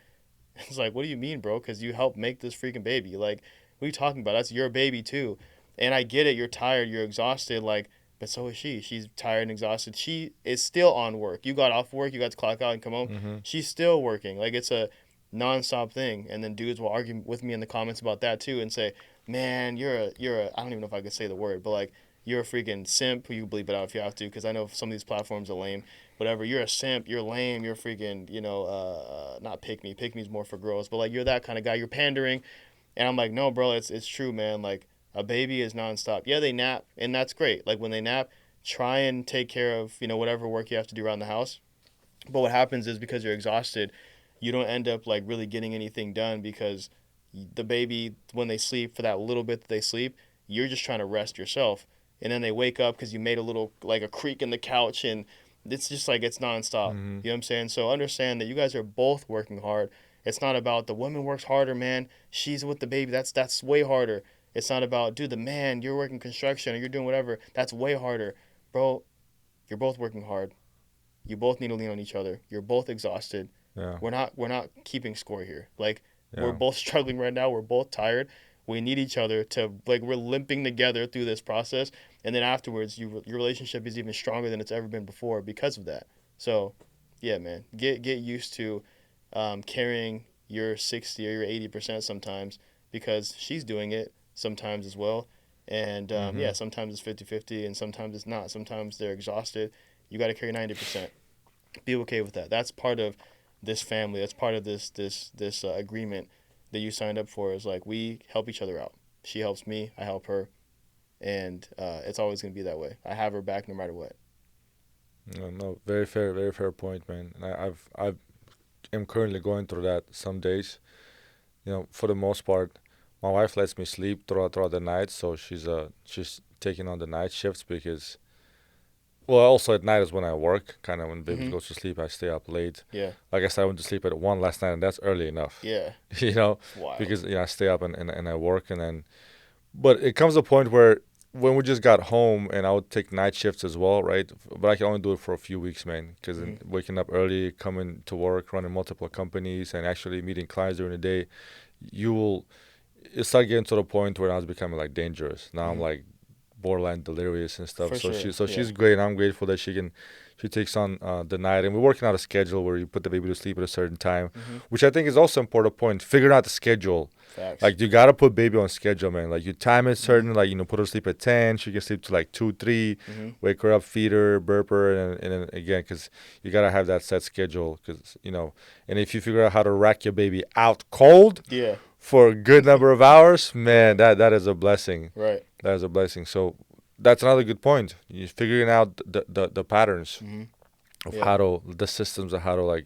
It's like, what do you mean, bro? Because you helped make this freaking baby. Like, what are you talking about? That's your baby too. And I get it. You're tired. You're exhausted. Like, but so is she. She's tired and exhausted. She is still on work. You got off work. You got to clock out and come home. Mm-hmm. She's still working. Like, it's a nonstop thing. And then dudes will argue with me in the comments about that too and say, man, you're a I don't even know if I could say the word, but like you're a freaking simp. You bleep it out if you have to, because I know some of these platforms are lame. Whatever, you're a simp. You're lame. You're freaking, not pick me. Pick me's more for girls, but like you're that kind of guy. You're pandering, and I'm like, no, bro, it's true, man. Like a baby is nonstop. Yeah, they nap, and that's great. Like when they nap, try and take care of whatever work you have to do around the house. But what happens is because you're exhausted, you don't end up like really getting anything done because the baby, when they sleep, for that little bit that they sleep, you're just trying to rest yourself, and then they wake up because you made a little like a creak in the couch, and it's just like it's nonstop. Mm-hmm. You know what I'm saying? So understand that you guys are both working hard. It's not about the woman works harder, man. She's with the baby. That's way harder. It's not about, dude, the man, you're working construction or you're doing whatever. That's way harder. Bro, you're both working hard. You both need to lean on each other. You're both exhausted. Yeah. We're not keeping score here. Like we're Yeah. both struggling right now. We're both tired. We need each other to, like, we're limping together through this process, and then afterwards, your relationship is even stronger than it's ever been before because of that. So, yeah, man, get used to carrying your 60 or your 80% sometimes, because she's doing it sometimes as well. And Mm-hmm. yeah, sometimes it's 50-50, and sometimes it's not. Sometimes they're exhausted. You got to carry 90%. Be okay with that. That's part of this family. That's part of this agreement that you signed up for. Is like we help each other out. She helps me. I help her, and it's always gonna be that way. I have her back no matter what. No, no, very fair point, man. And I've am currently going through that some days. For the most part, my wife lets me sleep throughout the night, so she's taking on the night shifts because, well, also at night is when I work. Kind of when baby Mhm. goes to sleep, I stay up late. Yeah. Like I said, I went to sleep at 1 last night, and that's early enough. Yeah. you know, It's wild. because I stay up and I work, and then, but it comes to a point where when we just got home and I would take night shifts as well, right? But I can only do it for a few weeks, man, because Mhm. waking up early, coming to work, running multiple companies, and actually meeting clients during the day, you will it start getting to the point where now it's becoming like dangerous. Now I'm Mhm. like borderline delirious and stuff. For So sure. she's Yeah. great. And I'm grateful that she takes on the night, and we're working out a schedule where you put the baby to sleep at a certain time, Mhm. which I think is also an important point. Figuring out the schedule. Facts. Like you gotta put baby on schedule, man. Like you time it Mhm. certain, like put her to sleep at 10. She can sleep to like 2, 3. Mhm. Wake her up, feed her, burp her, and then again, because you gotta have that set schedule. Because and if you figure out how to rack your baby out cold Yeah. for a good number of hours, man, that is a blessing. Right. That is a blessing. So that's another good point. You're figuring out the patterns Mhm. of Yeah. the systems of how to like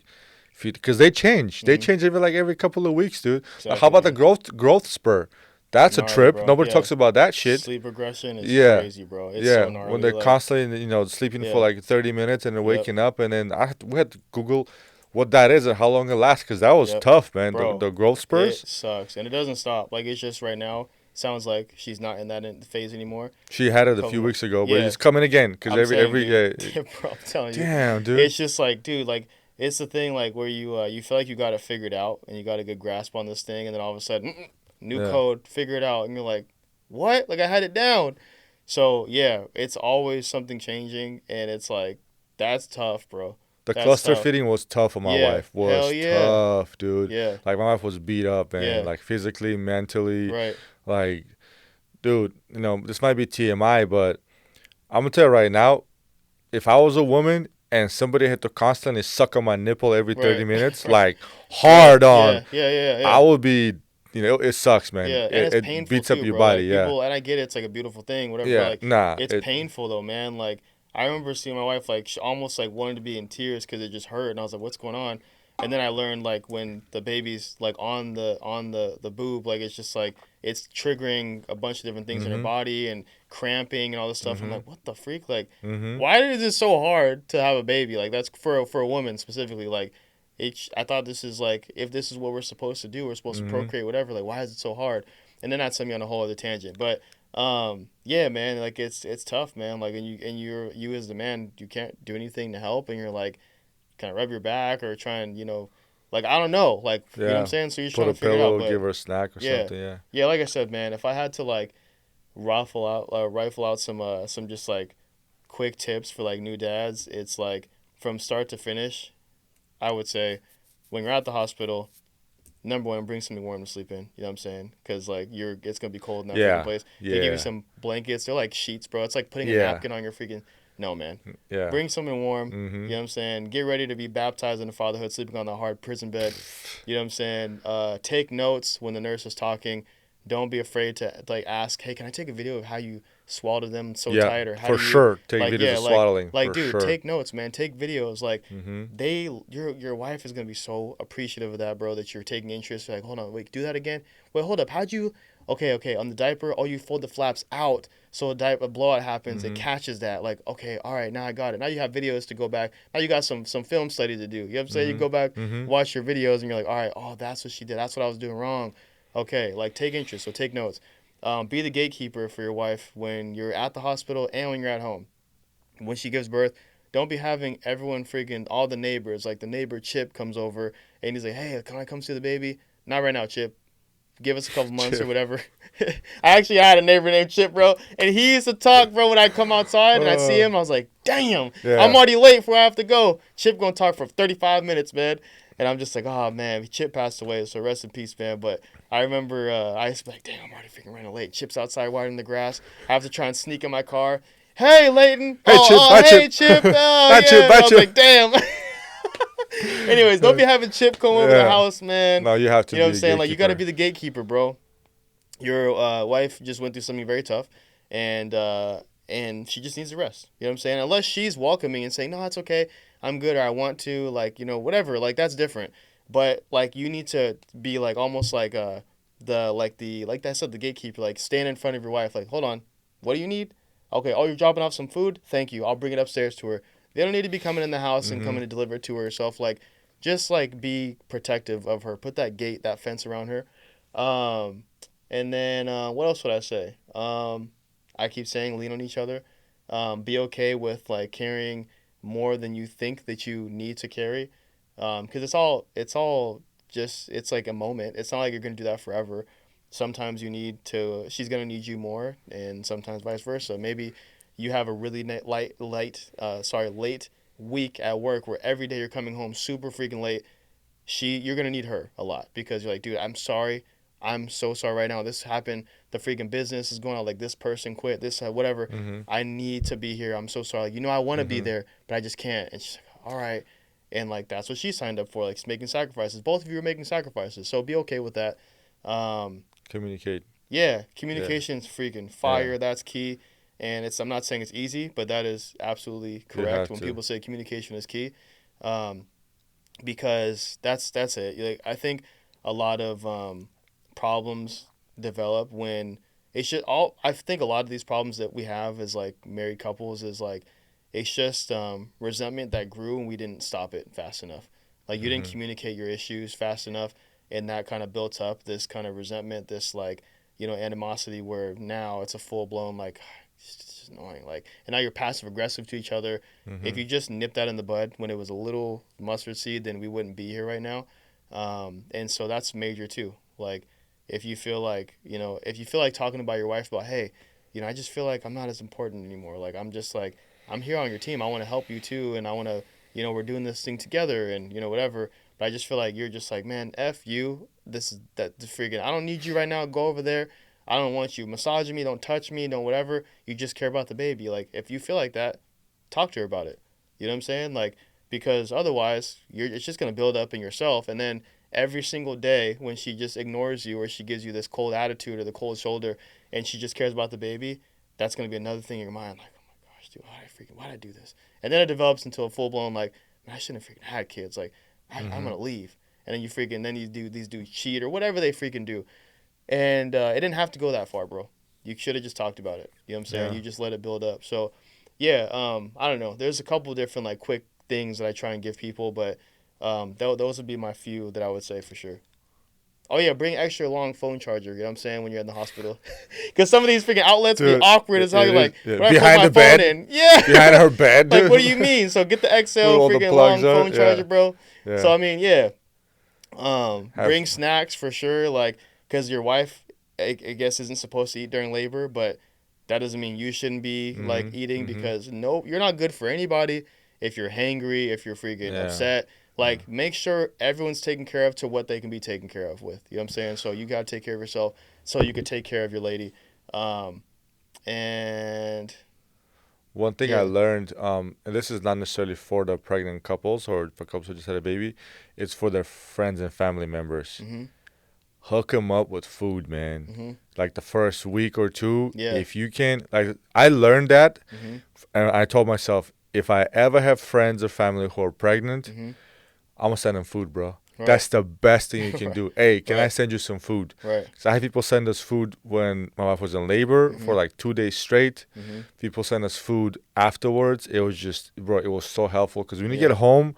feed, because they change. They Mhm. change every couple of weeks, dude. How Exactly, about the man. growth spur? That's a Gnarly, trip. bro. Nobody Yeah. talks about that shit. Sleep regression is Yeah. crazy, bro. It's Yeah, so when gnarly. they're Like, constantly, sleeping for yeah. like 30 minutes and then Yep. waking up, and then we had to Google what that is and how long it lasts, because that was Yep. tough, man. The Bro, the growth spurs. it sucks. And it doesn't stop. Like, it's just right now, sounds like she's not in that phase anymore. She had it a Couple few months. weeks ago, but Yeah. it's coming again because I'm saying, every dude. yeah. Bro, I'm telling you. Damn, dude. It's just like, dude, like, it's the thing, like, where you feel like you got it figured out and you got a good grasp on this thing, and then all of a sudden, new Yeah. code, figure it out. And you're like, what? Like, I had it down. So, yeah, it's always something changing, and it's like, that's tough, bro. The That's cluster tough. feeding was tough on my Yeah. wife. Hell Was yeah. tough, dude. Yeah. Like my wife was beat up, man. Yeah. Like physically, mentally. Right. Like, dude, this might be TMI, but I'm gonna tell you right now, if I was a woman and somebody had to constantly suck on my nipple every 30 Right. minutes, Right. like Right. hard on, Yeah. Yeah. Yeah. I Yeah. would be, it sucks, man. Yeah, and it's It painful beats up too, your bro. body, Like yeah. people, and I get it's like a beautiful thing, whatever. But Yeah, like, nah. it's painful though, man. Like I remember seeing my wife like she almost like wanted to be in tears because it just hurt, and I was like, "What's going on?" And then I learned like when the baby's like on the boob, like it's just like it's triggering a bunch of different things in her Mm-hmm. body and cramping and all this stuff. I'm Mm-hmm. like, "What the freak?" Like, Mm-hmm. why is it so hard to have a baby? Like that's for a woman specifically. Like, I thought this is like if this is what we're supposed to do, we're supposed to Mm-hmm. procreate, whatever. Like, why is it so hard? And then that sent me on a whole other tangent. But yeah, man, like it's tough, man. Like, and you as the man, you can't do anything to help, and you're like, kind of rub your back or try and like I don't know, like you know what I'm Yeah. saying. So you're just Put trying a to figure it out. pillow, But give her a snack or yeah, something, yeah. yeah, like I said, man, if I had to like rifle out some just like quick tips for like new dads, it's like from start to finish, I would say when you're at the hospital, number one, bring something warm to sleep in. You know what I'm saying? Because like it's gonna be cold in that freaking Yeah. place. They give you Yeah. some blankets. They're like sheets, bro. It's like putting a Yeah. napkin on your freaking. No, man. Yeah. Bring something warm. Mm-hmm. You know what I'm saying? Get ready to be baptized into fatherhood, sleeping on the hard prison bed. You know what I'm saying? Take notes when the nurse is talking. Don't be afraid to like ask, hey, can I take a video of how you swallowed them so Yeah, tight, or how for do you sure. Take like videos yeah of swaddling, like for dude, sure. take notes, man. Take videos. Like Mm-hmm. your wife is gonna be so appreciative of that, bro. That you're taking interest. Like, hold on, wait, do that again. Wait, hold up. How'd you? Okay, on the diaper, oh, you fold the flaps out, so a blowout happens. It Mm-hmm. catches that. Like, okay, all right, now I got it. Now you have videos to go back. Now you got some film study to do. You know what I'm saying? You Mm-hmm. go back, Mm-hmm. watch your videos, and you're like, all right, oh, that's what she did. That's what I was doing wrong. Okay, like take interest. So take notes. Be the gatekeeper for your wife when you're at the hospital and when you're at home. When she gives birth, don't be having everyone freaking all the neighbors. Like the neighbor Chip comes over and he's like, "Hey, can I come see the baby?" Not right now, Chip. Give us a couple months or Chip. whatever. I actually had a neighbor named Chip, bro, and he used to talk, bro. When I come outside and I see him, I was like, "Damn, I'm Yeah. already late before I have to go." Chip gonna talk for 35 minutes, man, and I'm just like, "Oh man, Chip passed away, so rest in peace, man." But I remember I used to be like, "Damn, I'm already freaking running late." Chip's outside watering the grass. I have to try and sneak in my car. Hey, Leighton. Hey, Chip. Oh, Bye, hey, Chip. Chip. Oh, Bye, Chip. yeah. Bye, I was Chip. like, damn. Anyways, don't be having Chip come over the Yeah. house, man. No, you have to You know what be I'm a saying? Like, you got to gatekeeper. be the gatekeeper, bro. Your wife just went through something very tough, and she just needs to rest. You know what I'm saying? Unless she's welcoming and saying, "No, it's okay. I'm good," or "I want to," like, whatever. Like that's different. But like you need to be like almost like like I said, the gatekeeper. Like stand in front of your wife. Like, hold on, what do you need? Okay, oh, you're dropping off some food. Thank you. I'll bring it upstairs to her. They don't need to be coming in the house and Mm-hmm. coming to deliver it to herself. Like, just like be protective of her. Put that gate, that fence around her. Um, and then what else would I say? I keep saying lean on each other. Be okay with like carrying more than you think that you need to carry, because it's all just it's like a moment. It's not like you're gonna do that forever. Sometimes you need to. She's gonna need you more, and sometimes vice versa. Maybe you have a really late week at work where every day you're coming home super freaking late. You're gonna need her a lot because you're like, dude, I'm sorry. I'm so sorry right now. This happened. The freaking business is going on. Like this person quit. This whatever. Mm-hmm. I need to be here. I'm so sorry. Like, I want to be Mm-hmm. there, but I just can't. And she's like, all right. And like that's what she signed up for. Like making sacrifices. Both of you are making sacrifices. So be okay with that. Um, Communicate. yeah, Yeah. communication's freaking Yeah. fire. That's key. And I'm not saying it's easy, but that is absolutely You correct. have When to. people say communication is key. Um, because that's it. Like I think a lot of problems develop when it should all. I think a lot of these problems that we have as like married couples is like it's just resentment that grew and we didn't stop it fast enough. Like you didn't Mm-hmm. communicate your issues fast enough, and that kind of built up this kind of resentment, this like animosity where now it's a full blown like it's just annoying. Like and now you're passive aggressive to each other. If Mm-hmm. you just nipped that in the bud when it was a little mustard seed, then we wouldn't be here right now. And so that's major too. Like, if you feel like, if you feel like talking about your wife about, hey, I just feel like I'm not as important anymore. Like, I'm just like, I'm here on your team. I want to help you too. And I want to, we're doing this thing together and, whatever. But I just feel like you're just like, man, F you. This is that the freaking, I don't need you right now. Go over there. I don't want you massaging me. Don't touch me. Don't whatever. You just care about the baby. Like, if you feel like that, talk to her about it. You know what I'm saying? Like, because otherwise, it's just gonna build up in yourself, and then every single day when she just ignores you or she gives you this cold attitude or the cold shoulder, and she just cares about the baby, that's gonna be another thing in your mind. Like, oh my gosh, dude, why did I do this? And then it develops into a full blown like, man, I shouldn't have freaking had kids. Like, I'm Mm-hmm. gonna leave, and then you do these dudes cheat or whatever they freaking do, and it didn't have to go that far, bro. You should have just talked about it. You know what I'm saying? Yeah. You just let it build up. So, yeah, I don't know. There's a couple different like quick things that I try and give people, but those would be my few that I would say for sure. Oh yeah, bring extra long phone charger. You know what I'm saying when you're in the hospital, because some of these freaking outlets be Dude, awkward it as hell. You're is like, yeah. where do I plug Behind my the phone bed. in? Yeah, Behind her bed, like what do dude. you mean? So get the Where XL all the freaking plugs long are. phone Yeah. charger, bro. Yeah. So I mean, yeah, Have. bring snacks for sure. Like, because your wife, I guess, isn't supposed to eat during labor, but that doesn't mean you shouldn't be like Mm-hmm. eating Mm-hmm. because no, you're not good for anybody if you're hangry, if you're freaking Yeah. upset. Like, make sure everyone's taken care of to what they can be taken care of with. You know what I'm saying? So you gotta take care of yourself so you can take care of your lady. Um, and One thing I yeah. learned, and this is not necessarily for the pregnant couples or for couples who just had a baby, it's for their friends and family members. Mhm. Hook them up with food, man. Mhm. Like the first week or two, Yeah. if you can. Like I learned that, Mhm. and I told myself, if I ever have friends or family who are pregnant, Mhm. I'm gonna send them food, bro. Right. That's the best thing you can Right. do. Hey, can I Right. send you some food? Right. So I had people send us food when my wife was in labor for Mhm. like 2 days straight. Mhm. People send us food afterwards. It was just, bro, it was so helpful because when you get Yeah. home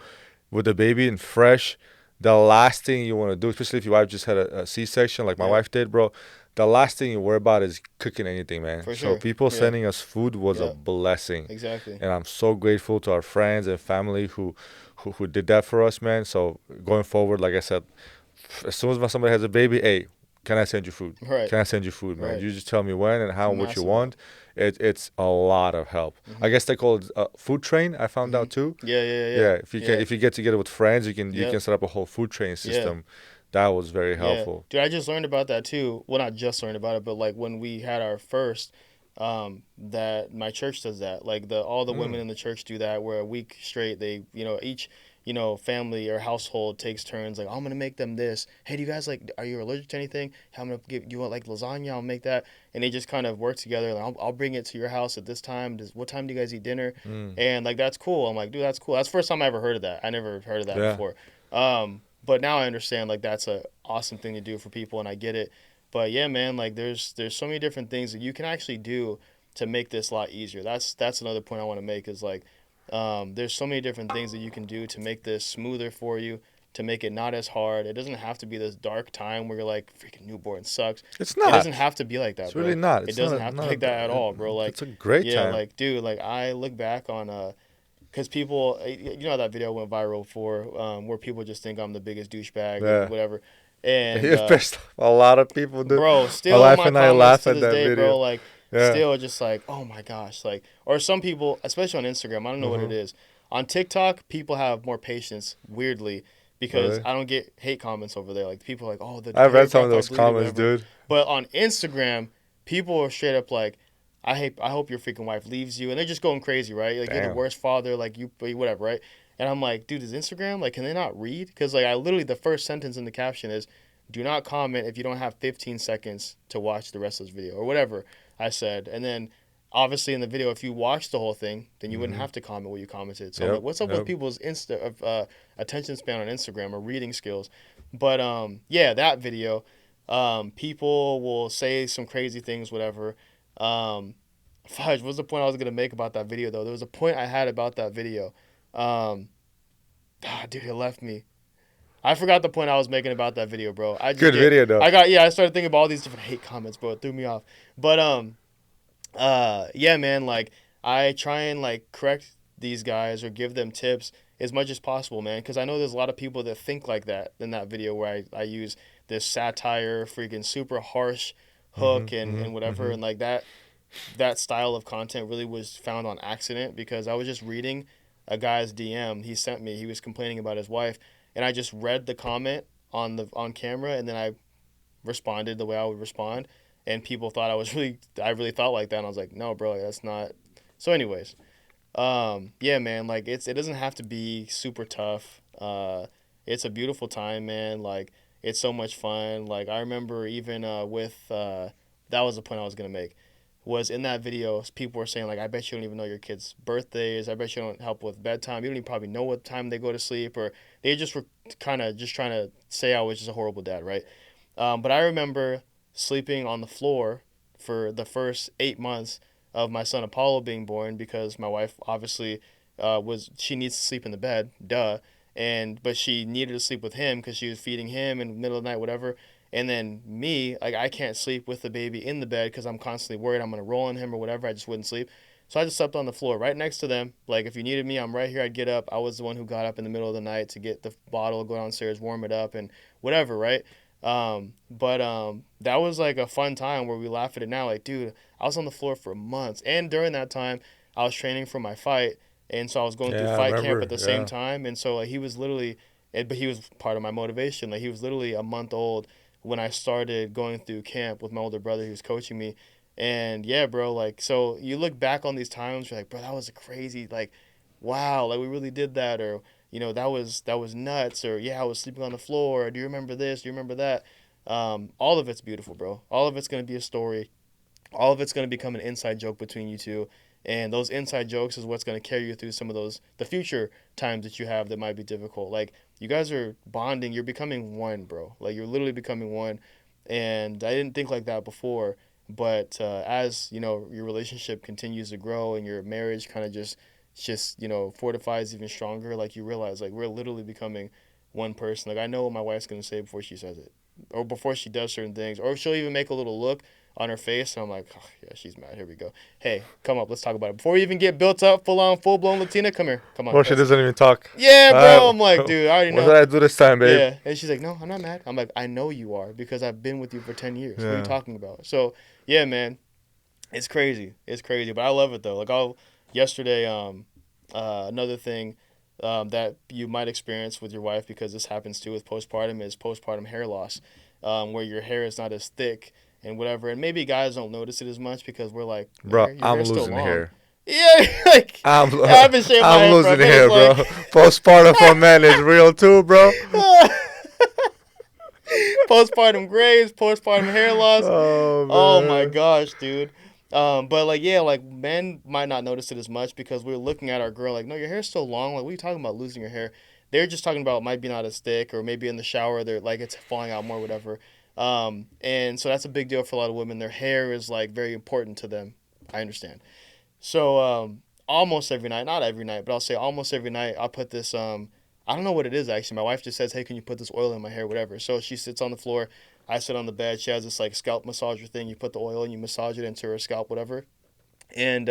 with the baby and fresh, the last thing you want to do, especially if your wife just had a C-section like my Yep. wife did, bro, the last thing you worry about is cooking anything, man. For So sure. people Yeah. sending us food was a Yep. blessing. Exactly. And I'm so grateful to our friends and family who did that for us, man. So going forward, like I said, as soon as somebody has a baby, hey, can I send you food? Right. Can I send you food, man? Right. You just tell me when and It's how a and what you massive help. want. It's a lot of help. I Mhm. guess they call it food train. I found out Mhm. too. Yeah. Yeah. Yeah. Yeah, Yeah. if you get together with friends, you can Yep. set up a whole food train Yeah. system. That was very Yeah, helpful. dude, I just learned about that too. Well, not just learned about it, but like when we had our first, that my church does that. Like the all the women Mm. in the church do that, where a week straight they, each, family or household takes turns. Like, I'm gonna make them this. Hey, do you guys like? Are you allergic to anything? Hey, I'm gonna give you want like lasagna. I'll make that, and they just kind of work together. Like, I'll bring it to your house at this time. What time do you guys eat dinner? Mm. And like that's cool. I'm like, dude, that's cool. That's the first time I ever heard of that. I never heard of that Yeah. before. But now I understand like that's a awesome thing to do for people, and I get it. But yeah, man, like there's so many different things that you can actually do to make this a lot easier. That's another point I want to make is like, there's so many different things that you can do to make this smoother for you, to make it not as hard. It doesn't have to be this dark time where you're like freaking newborn sucks. It's It doesn't not. have to be like that, It's really bro. not. It It's doesn't not. have to be Not. like that at all, bro. Like, It's a great yeah, time. like dude, like I look back on because people, that video went viral for where people just think I'm the biggest douchebag and Yeah. whatever. And You pissed off a lot of people, dude. bro, My still in wife my and I comments laugh to at this that day, video. bro, like Yeah. still just like, oh my gosh, like, or some people, especially on Instagram, I don't know what it Mhm. is. On TikTok, people have more patience, weirdly, because Really? I don't get hate comments over there. Like people are like, oh, the I've read some paragraph of got those deleted, comments, whatever. dude. But on Instagram, people are straight up like, I hope your freaking wife leaves you, and they're just going crazy, right? Like you're the Damn. worst father, like you, whatever, right? And I'm like, dude, is Instagram like, can they not read? Because like I literally the first sentence in the caption is, do not comment if you don't have 15 seconds to watch the rest of this video or whatever I said. And then obviously in the video, if you watch the whole thing, then you wouldn't Mhm. have to comment what you commented. So I'm like, Yep. what's up with Yep. people's attention span on Instagram or reading skills? But yeah, that video, people will say some crazy things, whatever. Um, Fudge, what's the point I was gonna make about that video though? There was a point I had about that video. Um, dude, it left me. I forgot the point I was making about that video, bro. Good video though. I started thinking about all these different hate comments, bro. It threw me off. But yeah, man, like I try and like correct these guys or give them tips as much as possible, man, because I know there's a lot of people that think like that in that video where I use this satire, freaking super harsh hook Mhm. and Mhm. whatever, Mhm. and like that style of content really was found on accident because I was just reading a guy's DM he sent me. He was complaining about his wife, and I just read the comment on camera, and then I responded the way I would respond, and people thought I really thought like that, and I was like, no, bro, like, that's not. So, anyways, yeah, man, like it doesn't have to be super tough. It's a beautiful time, man. Like it's so much fun. Like I remember even with that was the point I was gonna make was in that video, people were saying like, I bet you don't even know your kids' birthdays. I bet you don't help with bedtime. You don't even probably know what time they go to sleep, or they just were kind of just trying to say I was just a horrible dad, right? But I remember sleeping on the floor for the first 8 months of my son Apollo being born because my wife obviously she needs to sleep in the bed, duh, and but she needed to sleep with him because she was feeding him in the middle of the night, whatever. And then me, like I can't sleep with the baby in the bed because I'm constantly worried I'm gonna roll on him or whatever. I just wouldn't sleep. So I just slept on the floor right next to them. Like if you needed me, I'm right here. I'd get up. I was the one who got up in the middle of the night to get the bottle, go downstairs, warm it up, and whatever, right? But that was like a fun time where we laugh at it now. Like, dude, I was on the floor for months, and during that time, I was training for my fight. and so I was going through Yeah, I fight camp at remember. the same Yeah. time, and so like, he was literally, but he was part of my motivation. Like he was literally a month old when I started going through camp with my older brother who was coaching me, and yeah, bro, like so you look back on these times, you're like, bro, that was a crazy, like, wow, like we really did that, or that was nuts, or yeah, I was sleeping on the floor. Or, do you remember this? Do you remember that? All of it's beautiful, bro. All of it's gonna be a story. All of it's going to become an inside joke between you two, and those inside jokes is what's going to carry you through some of those the future times that you have that might be difficult. Like you guys are bonding, you're becoming one, bro. Like you're literally becoming one, and I didn't think like that before. But as you know, your relationship continues to grow and your marriage kind of just fortifies even stronger. Like you realize like we're literally becoming one person. Like I know what my wife's gonna say before she says it, or before she does certain things, or she'll even make a little look on her face. And I'm like, oh, yeah, she's mad. Here we go. Hey, come up. Let's talk about it. Before we even get built up, full blown Latina, come here. Come on. Well, she doesn't even talk. Yeah, bro. I'm like, dude, I already What know. did I do this time, babe? Yeah. And she's like, no, I'm not mad. I'm like, I know you are because I've been with you for 10 years. What are you Yeah. talking about? So, yeah, man. It's crazy. It's crazy. But I love it, though. Like, yesterday, another thing that you might experience with your wife, because this happens too with postpartum, is postpartum hair loss, where your hair is not as thick and whatever. And maybe guys don't notice it as much because we're like, Bro, your I'm hair's still losing long. hair. Yeah, like I'm I haven't shaved my I'm head, bro. losing But hair, it's bro. like Postpartum for men is real too, bro. postpartum graves, postpartum hair loss. Oh Oh my man. gosh, dude. But like yeah, like men might not notice it as much because we're looking at our girl like, no, your hair's still long. Like, what are you talking about losing your hair? They're just talking about it might be not as thick, or maybe in the shower they're like it's falling out more, whatever. And so that's a big deal for a lot of women. Their hair is like very important to them. I understand. So almost every night, not every night, but I'll say almost every night, I'll put this. I don't know what it is actually. My wife just says, "Hey, can you put this oil in my hair, whatever?" So she sits on the floor. I sit on the bed. She has this like scalp massager thing. You put the oil and you massage it into her scalp, whatever. And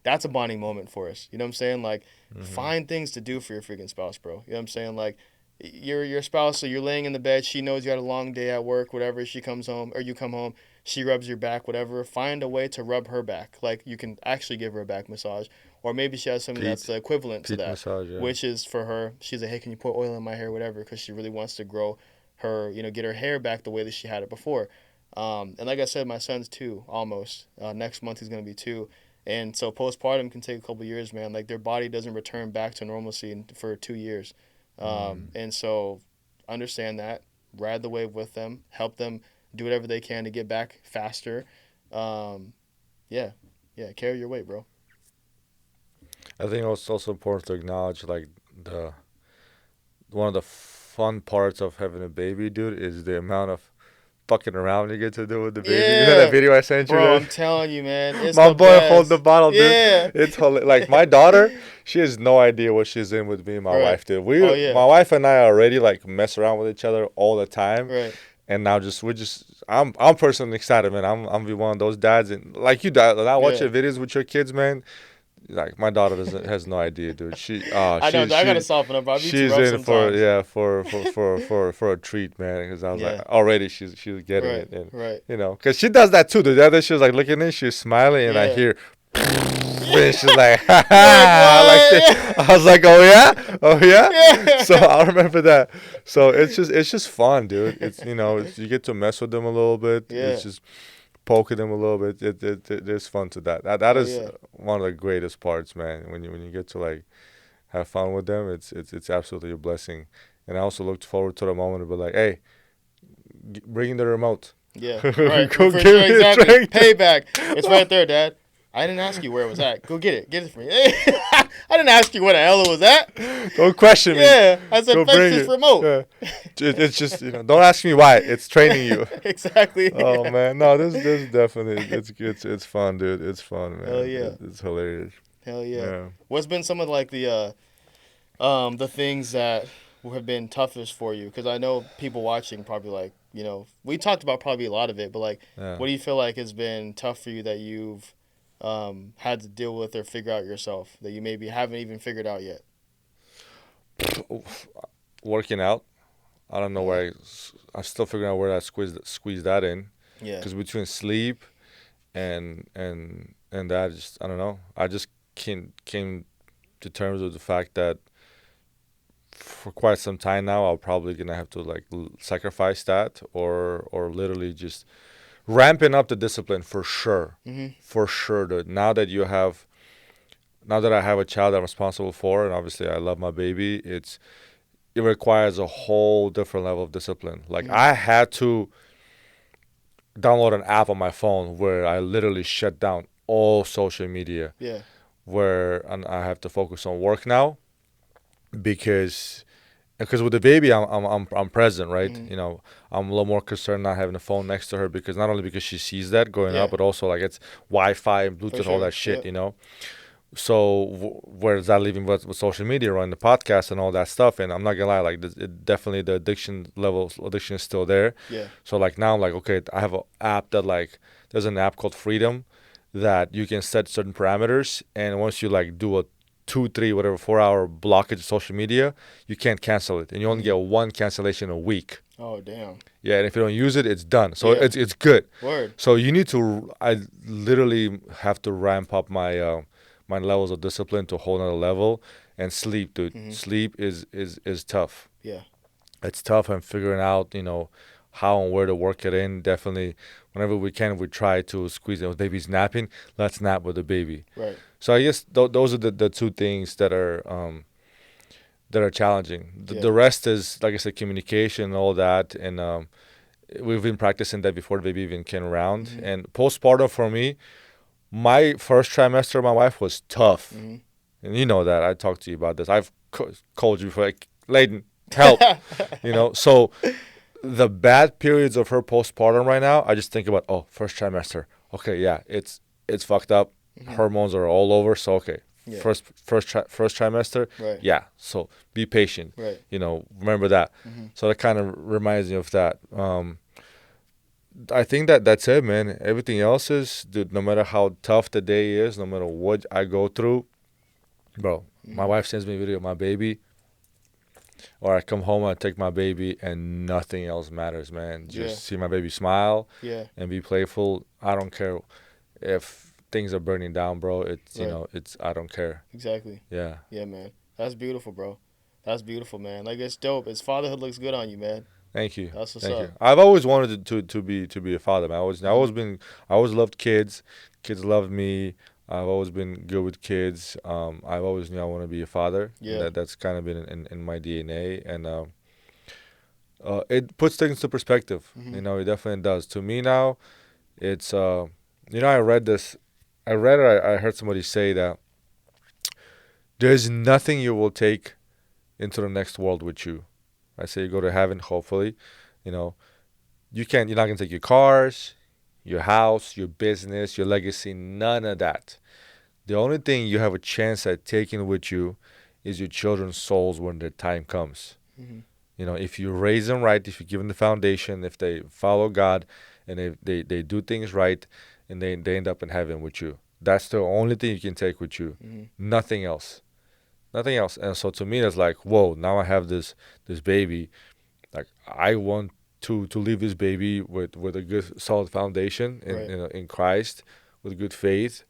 that's a bonding moment for us. You know what I'm saying? Like, Hmm. find things to do for your freaking spouse, bro. You know what I'm saying? Like, your spouse, so you're laying in the bed. She knows you had a long day at work, whatever. She comes home, or you come home. She rubs your back, whatever. Find a way to rub her back. Like, you can actually give her a back massage. Or maybe she has something that's Pete. equivalent to Pete that, massage, yeah. which is for her. She's like, hey, can you put oil in my hair, whatever? Because she really wants to grow her, get her hair back the way that she had it before. And like I said, my son's 2 almost. Next month he's gonna be 2, and so postpartum can take a couple years, man. Like their body doesn't return back to normalcy for 2 years, Mm. and so understand that, ride the wave with them, help them do whatever they can to get back faster. Um, yeah, yeah, carry your weight, bro. I think it's also important to acknowledge like the one of the fun parts of having a baby, dude, is the amount of fucking around you get to do with the baby. You know that Yeah, video I sent you, bro, man? I'm telling you, man, it's My the boy hold the best. bottle, dude. Yeah, It's like my daughter. She has no idea what she's in with me and my right. wife, dude. Oh yeah, My wife and I already like mess around with each other all the time, right. and now I'm personally excited, man. I'm be one of those dads, and like you, dad. When I watch Yeah, your videos with your kids, man. Like my daughter doesn't has no idea, dude. I know. I gotta soften up, bro. I be too She's rough in for sometimes. yeah for a treat, man. Because I was like Yeah, already she's getting right, it, and right. because she does that too. The other she was like looking in, she's smiling, and I Yeah. hear. Yeah. And she's like, ha You're like, ha, like this. what? I was like, oh yeah, oh yeah. So Yeah. I remember that. So it's just fun, dude. It's you get to mess with them a little bit. It's Yeah. just poking them a little bit. There's fun to that. That Hell is yeah. one of the greatest parts, man. When you get to like have fun with them, it's absolutely a blessing. And I also looked forward to the moment to be like, hey, bring in the remote. Yeah. Right. Go For sure. give me a Exactly. drink. Payback. It's right there, Dad. I didn't ask you where it was at. Go get it. Get it for me. I didn't ask you where the hell it was at. Don't question me. Yeah. I said, Go fetch bring this it. remote. Yeah. It's just don't ask me why. It's training you. Exactly. Oh man, no, this definitely it's fun, dude. It's fun, Hell man. yeah. It's hilarious. Hell yeah. Yeah. What's been some of like the things that have been toughest for you? Because I know people watching probably like, we talked about probably a lot of it, but like, Yeah. what do you feel like has been tough for you that you've had to deal with or figure out yourself that you maybe haven't even figured out yet? Working out. I don't know Yeah. where I'm still figuring out where I squeeze that in. Yeah. Because between sleep and that, just I don't know. I just can't to terms with the fact that for quite some time now, I'm probably gonna have to like sacrifice that, or literally just ramping up the discipline for sure, for sure. Dude. Now that I have a child I'm responsible for, and obviously I love my baby, it requires a whole different level of discipline. Like I had to download an app on my phone where I literally shut down all social media. Yeah. Where and I have to focus on work now because with the baby I'm present, right? You know, I'm a little more concerned not having the phone next to her because not only because she sees that growing up, but also like it's Wi-Fi and Bluetooth, all that shit, you know. So where's that leaving with social media, running the podcast and all that stuff? And I'm not gonna lie, like definitely the addiction is still there. Yeah. So like now I'm like, okay, I have an app that like there's an app called Freedom that you can set certain parameters, and once you like do a 2, 3, whatever 4 hour blockage of social media, you can't cancel it, and you only get one cancellation a week. Oh damn. Yeah, and if you don't use it, it's done. So it's good. Word. So you need to. I literally have to ramp up my my levels of discipline to a whole nother level. And sleep, dude. Sleep is tough. Yeah. It's tough. And figuring out, you know, how and where to work it in. Definitely, whenever we can, we try to squeeze it. If baby's napping, let's nap with the baby. Right. So I guess those are the two things that are challenging. The rest is, like I said, communication and all that. And we've been practicing that before the baby even came around. And postpartum for me, my first trimester, my wife was tough. And you know that. I talked to you about this. I've called you before, like, Layden, help. You know, so the bad periods of her postpartum right now, I just think about, oh, first trimester. Okay, yeah, it's fucked up. Hormones are all over. So, okay, first trimester. Right. Yeah, so be patient. Right. You know, remember that. So that kind of reminds me of that. I think that's it, man. Everything else is, dude, no matter how tough the day is, no matter what I go through, bro, my wife sends me a video of my baby, or I come home and I take my baby, and nothing else matters, man. Just see my baby smile and be playful. I don't care if things are burning down, bro. It's, you know, I don't care. Exactly. Yeah. Yeah, man. That's beautiful, bro. That's beautiful, man. Like, it's dope. It's fatherhood looks good on you, man. Thank you. That's what's Thank up. you. I've always wanted to be a father, man. I always loved kids. Kids loved me. I've always been good with kids. I've always knew I want to be a father. Yeah. That's kind of been in my DNA, and it puts things into perspective. You know, it definitely does. To me now, it's you know, I read or I heard somebody say that there's nothing you will take into the next world with you. I say you go to heaven, hopefully. You know, you're not gonna take your cars, your house, your business, your legacy, none of that. The only thing you have a chance at taking with you is your children's souls when their time comes. You know, if you raise them right, if you give them the foundation, if they follow God, and they do things right, and they end up in heaven with you. That's the only thing you can take with you. Nothing else. Nothing else. And so to me, it's like, whoa, now I have this baby. Like, I want to leave this baby with a good, solid foundation in Christ, with good faith.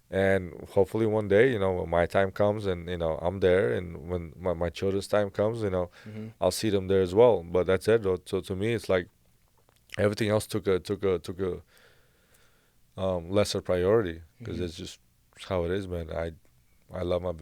And hopefully one day, you know, when my time comes and, you know, I'm there, and when my children's time comes, you know, I'll see them there as well. But that's it, though. So to me, it's like everything else took a lesser priority, because it's just how it is, man. I love my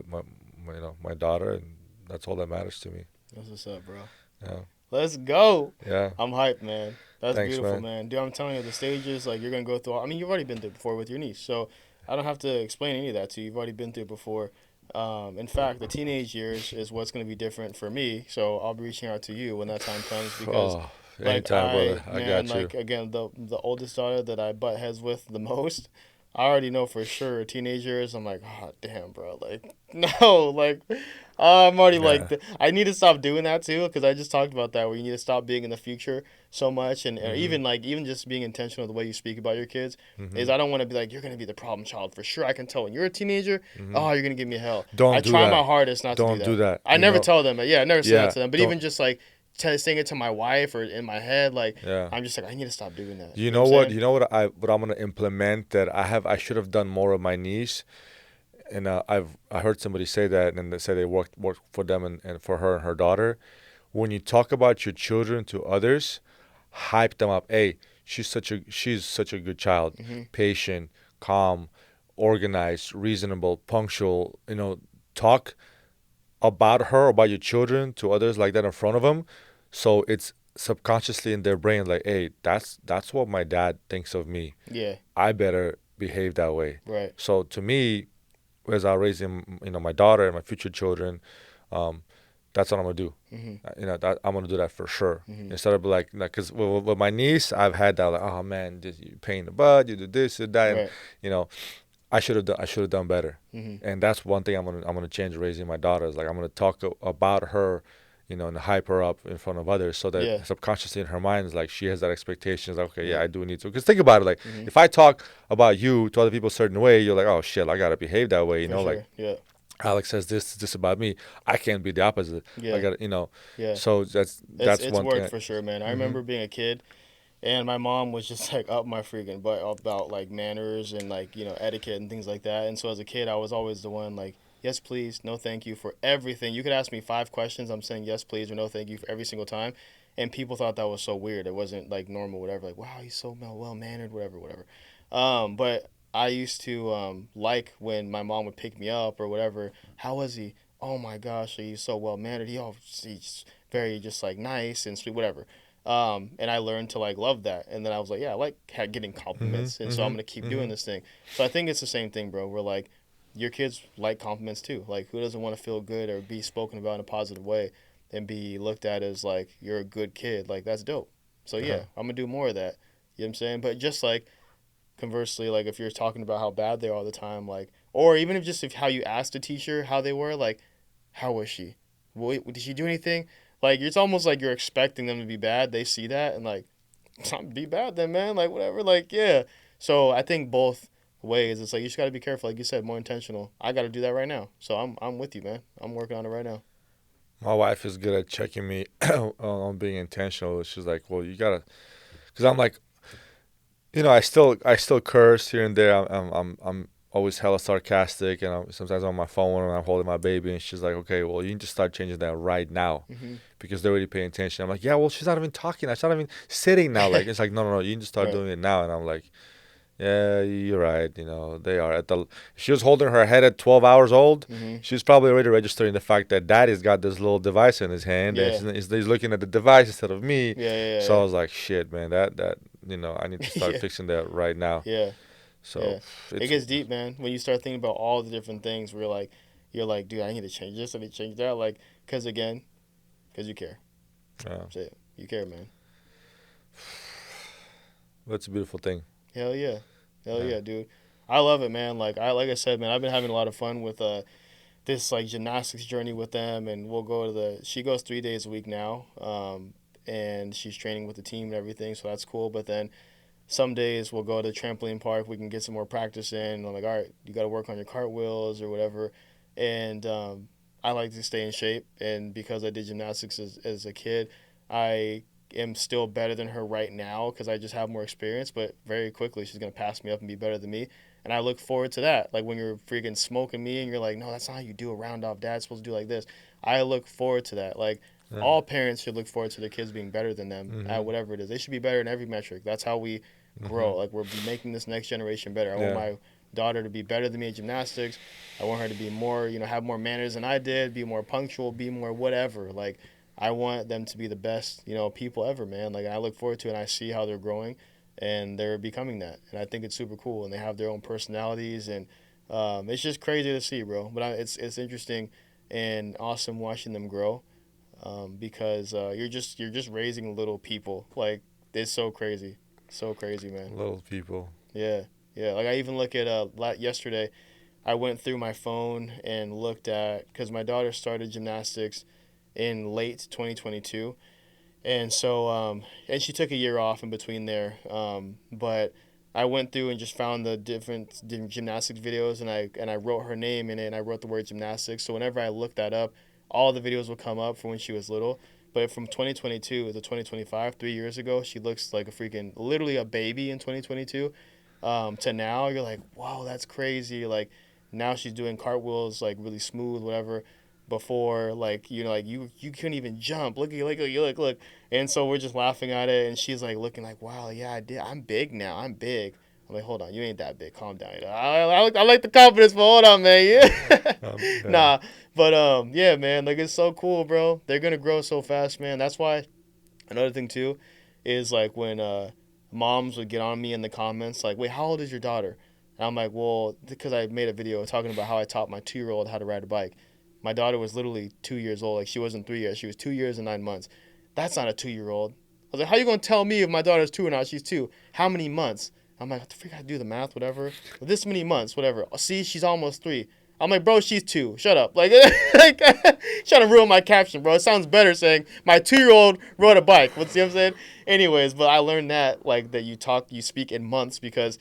you know, my daughter, and that's all that matters to me. That's what's up, bro. Yeah. Let's go. Yeah. I'm hyped, man. That's Thanks, beautiful, man. Dude, I'm telling you, the stages, like, you're going to go through. I mean, you've already been through it before with your niece, so I don't have to explain any of that to you. You've already been through it before. In fact, the teenage years is what's going to be different for me, so I'll be reaching out to you when that time comes, because anytime, brother. I got you. like, again, the oldest daughter that I butt heads with the most, I already know for sure teenagers. I'm like, oh, damn, bro. Like, no, like, I'm already like, I need to stop doing that too, because I just talked about that, where you need to stop being in the future so much, and even just being intentional the way you speak about your kids. Is I don't want to be like, you're gonna be the problem child for sure. I can tell when you're a teenager. Oh, you're gonna give me hell. I try my hardest not to do that. I never tell them. I never say that to them. But even just like saying it to my wife or in my head, like, I'm just like, I need to stop doing that. You know what I'm gonna implement that I should have done more of my niece. and I heard somebody say that, and they say they worked for them and for her and her daughter. When you talk about your children to others, hype them up. Hey, she's such a good child, Mm-hmm. patient, calm, organized, reasonable, punctual. Talk about her, about your children to others like that in front of them, so it's subconsciously in their brain like, hey, that's what my dad thinks of me. Yeah. I better behave that way. Right. So to me, as I raising my daughter and my future children, um, that's what I'm gonna do. Mm-hmm. That I'm gonna do that for sure. Mm-hmm. Instead of like, because with my niece, I've had that like, oh man, this, you pain in the butt, you do this, you do that, and Right. you know, I should have done better. Mm-hmm. And that's one thing I'm gonna change raising my daughter. Is like I'm gonna talk about her, and hype her up in front of others, so that Yeah. subconsciously in her mind is like she has that expectation. Is like, okay, yeah, Yeah. I do need to. Because think about it, like Mm-hmm. if I talk about you to other people a certain way, you're like, oh shit, I gotta behave that way. For Like sure. Yeah. Alex says this about me, I can't be the opposite. I Yeah. got. Yeah. So that's It's one worked thing. for sure, man. I Mm-hmm. remember being a kid, and my mom was just like up my freaking butt about like manners and like etiquette and things like that. And so as a kid, I was always the one like, yes please, no thank you for everything. You could ask me 5 questions, I'm saying yes please or no thank you for every single time, and people thought that was so weird. It wasn't like normal, whatever. Like, wow, he's so well mannered, whatever, whatever. But I used to like when my mom would pick me up or whatever. How was he? Oh my gosh, he's so well mannered. He's very just like nice and sweet, whatever. And I learned to like love that. And then I was like, yeah, I like getting Mm-hmm. compliments, and so I'm Mm-hmm. gonna keep Mm-hmm. doing this thing. So I think it's the same thing, bro. We're like, your kids like compliments too. Like, who doesn't want to feel good or be spoken about in a positive way, and be looked at as like you're a good kid? Like, that's dope. So Uh-huh. yeah, I'm gonna do more of that. You know what I'm saying? But just like conversely, like if you're talking about how bad they are all the time, like, or even if how you asked a teacher how they were, like, how was she? Wait, did she do anything? Like, it's almost like you're expecting them to be bad. They see that and like, be bad then, man. Like, whatever. Like, yeah. So I think both ways. It's like you just got to be careful. Like you said, more intentional. I got to do that right now. So I'm with you, man. I'm working on it right now. My wife is good at checking me on being intentional. She's like, well, you gotta, because I'm like, I still curse here and there. I'm always hella sarcastic, and sometimes on my phone when I'm holding my baby, and she's like, okay, well, you need to start changing that right now, Hmm. because they're already paying attention. I'm like, yeah, well, she's not even talking. She's not even sitting now. Like, it's like, no, no, no, you need to start Right. doing it now. And I'm like, yeah, you're right. They are at the. If she was holding her head at 12 hours old, Hmm. she's probably already registering the fact that daddy's got this little device in his hand, and Yeah. he's looking at the device instead of me. Yeah. So Yeah. I was like, shit, man, that I need to start Yeah. fixing that right now. Yeah. So Yeah. It it's gets deep, man. When you start thinking about all the different things, where you're like, dude, I need to change this. I need to change that. Like, cause you care. uh, That's it. You care, man. that's a beautiful thing. Hell yeah. Hell Yeah. yeah, dude. I love it, man. Like I said, man, I've been having a lot of fun with this like gymnastics journey with them, and we'll go to she goes 3 days a week now, and she's training with the team and everything, so that's cool. But then some days we'll go to the trampoline park, we can get some more practice in. And I'm like, all right, you got to work on your cartwheels or whatever, and I like to stay in shape, and because I did gymnastics as a kid, I am still better than her right now because I just have more experience. But very quickly, she's gonna pass me up and be better than me, and I look forward to that. Like when you're freaking smoking me and you're like, no, that's not how you do a round off. Dad's supposed to do like this. I look forward to that. Like Yeah. all parents should look forward to their kids being better than them at Mhm. whatever it is. They should be better in every metric. That's how we grow. Mhm. Like we're making this next generation better. I want Yeah. my daughter to be better than me at gymnastics. I want her to be more, have more manners than I did, be more punctual, be more whatever. Like I want them to be the best, people ever, man. Like I look forward to it and I see how they're growing and they're becoming that. And I think it's super cool and they have their own personalities and it's just crazy to see, bro. But it's interesting and awesome watching them grow because you're just raising little people. Like it's so crazy, man. Little people. Yeah, yeah. Like I even look at yesterday. I went through my phone and looked at because my daughter started gymnastics in late 2022, and so and she took a year off in between there. But I went through and just found the different gymnastics videos, and I wrote her name in it, and I wrote the word gymnastics. So whenever I looked that up, all the videos will come up from when she was little. But from 2022 to 2025, 3 years ago, she looks like a freaking literally a baby in 2022. To now, you're like, wow, that's crazy. Like now she's doing cartwheels like really smooth, whatever. Before, like, like you couldn't even jump. Look. And so we're just laughing at it, and she's like looking like, wow, yeah, I did. I'm big now. I'm big. I'm like, hold on, you ain't that big. Calm down. I like the confidence, but hold on, man. Yeah. Nah, but yeah, man. Like, it's so cool, bro. They're gonna grow so fast, man. That's why. Another thing too, is like when moms would get on me in the comments, like, wait, how old is your daughter? And I'm like, well, because I made a video talking about how I taught my 2-year-old how to ride a bike. My daughter was literally 2 years old. Like, she wasn't 3 years. She was 2 years and 9 months. That's not a 2-year-old. I was like, how you going to tell me if my daughter's 2 or not? She's 2. How many months? I'm like, I figure out to do the math, whatever. This many months, whatever. See, she's almost 3. I'm like, bro, she's 2. Shut up. Like, trying to ruin my caption, bro. It sounds better saying my 2-year-old rode a bike. What's, you know what I'm saying? Anyways, but I learned that, like, that you speak in months, because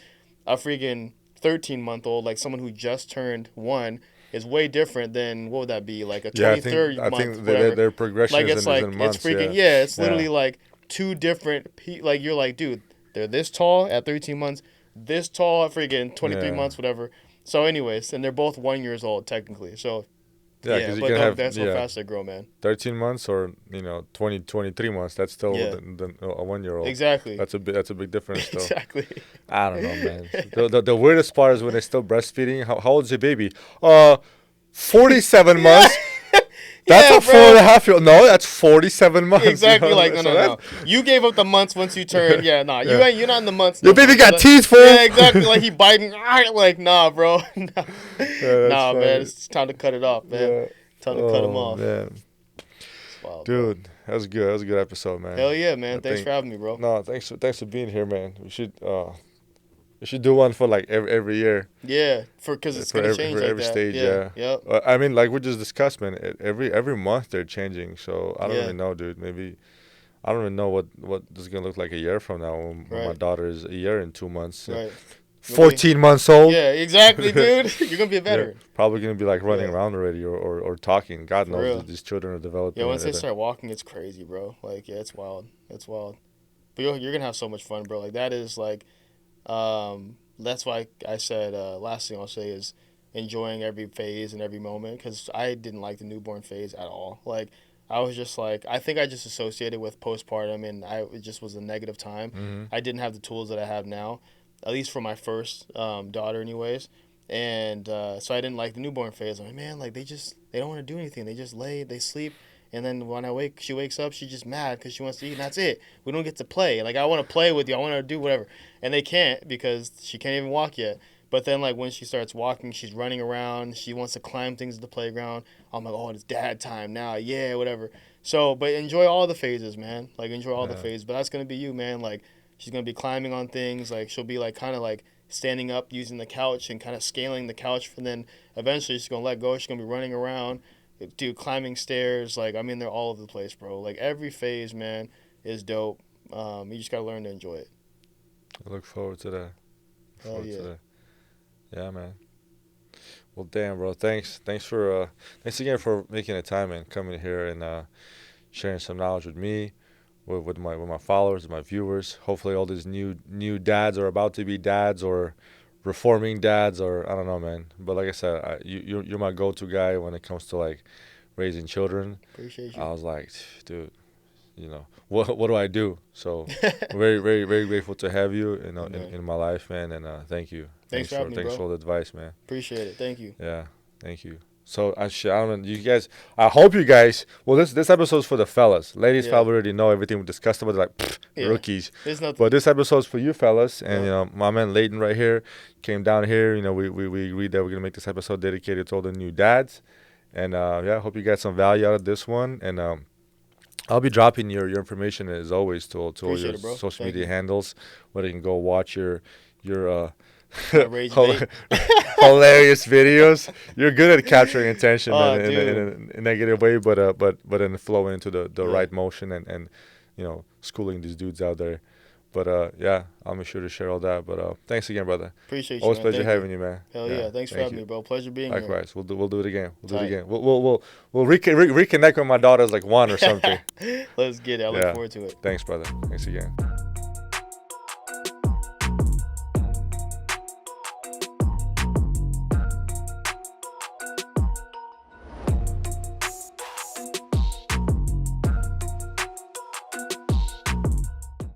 a freaking 13-month-old, like someone who just turned 1, is way different than, what would that be, like a 23rd month, I think whatever. their progression Like, is it's like, in months. it's freaking, it's literally like 2 different, like, you're like, dude, they're this tall at 13 months, this tall at freaking 23 months, whatever. So anyways, and they're both 1 years old, technically. So, because you but can have that's how fast they grow, man. 13 months or 20, 23 months. That's still a 1-year-old. Exactly. That's a big difference, though. Exactly. I don't know, man. The weirdest part is when they're still breastfeeding. How old is your baby? 47 months. That's a 4.5-year-old. No, that's 47 months. Exactly. You know? Like, no. You gave up the months once you turned. Yeah, nah. You're not in the months. Your baby got teeth, fool. Yeah, exactly. Like, he biting. Like, nah, bro. Nah, man. It's time to cut it off, man. Yeah. Time to cut him off. Man. Wow, dude, that was good. That was a good episode, man. Hell yeah, man. Thanks for having me, bro. No, thanks for being here, man. We should do one for like every year. Yeah, because it's gonna change for like every that. stage. Yep. I mean, like we just discussed, man. Every month they're changing. So I don't really know, dude. Maybe I don't even know what this is gonna look like a year from now when my daughter is a year and 2 months. Right. 14 months old. Yeah, exactly, dude. You're gonna be a veteran. Probably gonna be like running around already or talking. God knows real. These children are developing. Yeah, once they start walking, it's crazy, bro. Like, yeah, it's wild. It's wild. But you're gonna have so much fun, bro. Like, that is like, that's why I said last thing I'll say is enjoying every phase and every moment, because I didn't like the newborn phase at all. Like, I was just like, I think I just associated with postpartum, and it just was a negative time. Mm-hmm. I didn't have the tools that I have now, at least for my first daughter anyways. And so I didn't like the newborn phase. I'm like, man, like, they don't want to do anything. They just lay, they sleep. And then when she wakes up, she's just mad because she wants to eat, and that's it. We don't get to play. Like, I want to play with you. I want to do whatever. And they can't because she can't even walk yet. But then, like, when she starts walking, she's running around. She wants to climb things at the playground. I'm like, oh, it's dad time now. Yeah, whatever. So, but enjoy all the phases, man. Like, enjoy all the phases. But that's going to be you, man. Like, she's going to be climbing on things. Like, she'll be, like, kind of, like, standing up using the couch and kind of scaling the couch. And then eventually she's going to let go. She's going to be running around. Dude, climbing stairs, like, I mean, they're all over the place, bro. Like, every phase, man, is dope. You just gotta learn to enjoy it. I look forward to that. Hell yeah. Yeah, man. Well, damn, bro. Thanks again for making the time and coming here and sharing some knowledge with me, with my followers, my viewers. Hopefully, all these new dads are about to be dads or reforming dads, or I don't know, man. But like I said, you're my go-to guy when it comes to like raising children. Appreciate you. I was like, dude, what do I do? So very, very, very grateful to have you in my life, man. And thank you. Thanks for having me, bro. Thanks for all the advice, man. Appreciate it. Thank you. Yeah, thank you. So I don't know, you guys. I hope you guys. Well, this episode's for the fellas. Ladies probably already know everything we discussed about. They're like rookies. There's nothing. But this episode's for you fellas, and my man Leighton right here came down here. We agreed that we're gonna make this episode dedicated to all the new dads, and I hope you got some value out of this one. And I'll be dropping your information as always to all your social media handles, where you can go watch your hilarious videos. You're good at capturing attention, man, in a negative way, but then flowing into the right motion and schooling these dudes out there. But I'll make sure to share all that. But thanks again, brother. Appreciate you. Always pleasure having you, man. Hell yeah. Thanks for having me, bro. Pleasure being here. Likewise. We'll do it again. We'll do it again. We'll reconnect when my daughter's like 1 or something. Let's get it. I look forward to it. Thanks, brother. Thanks again.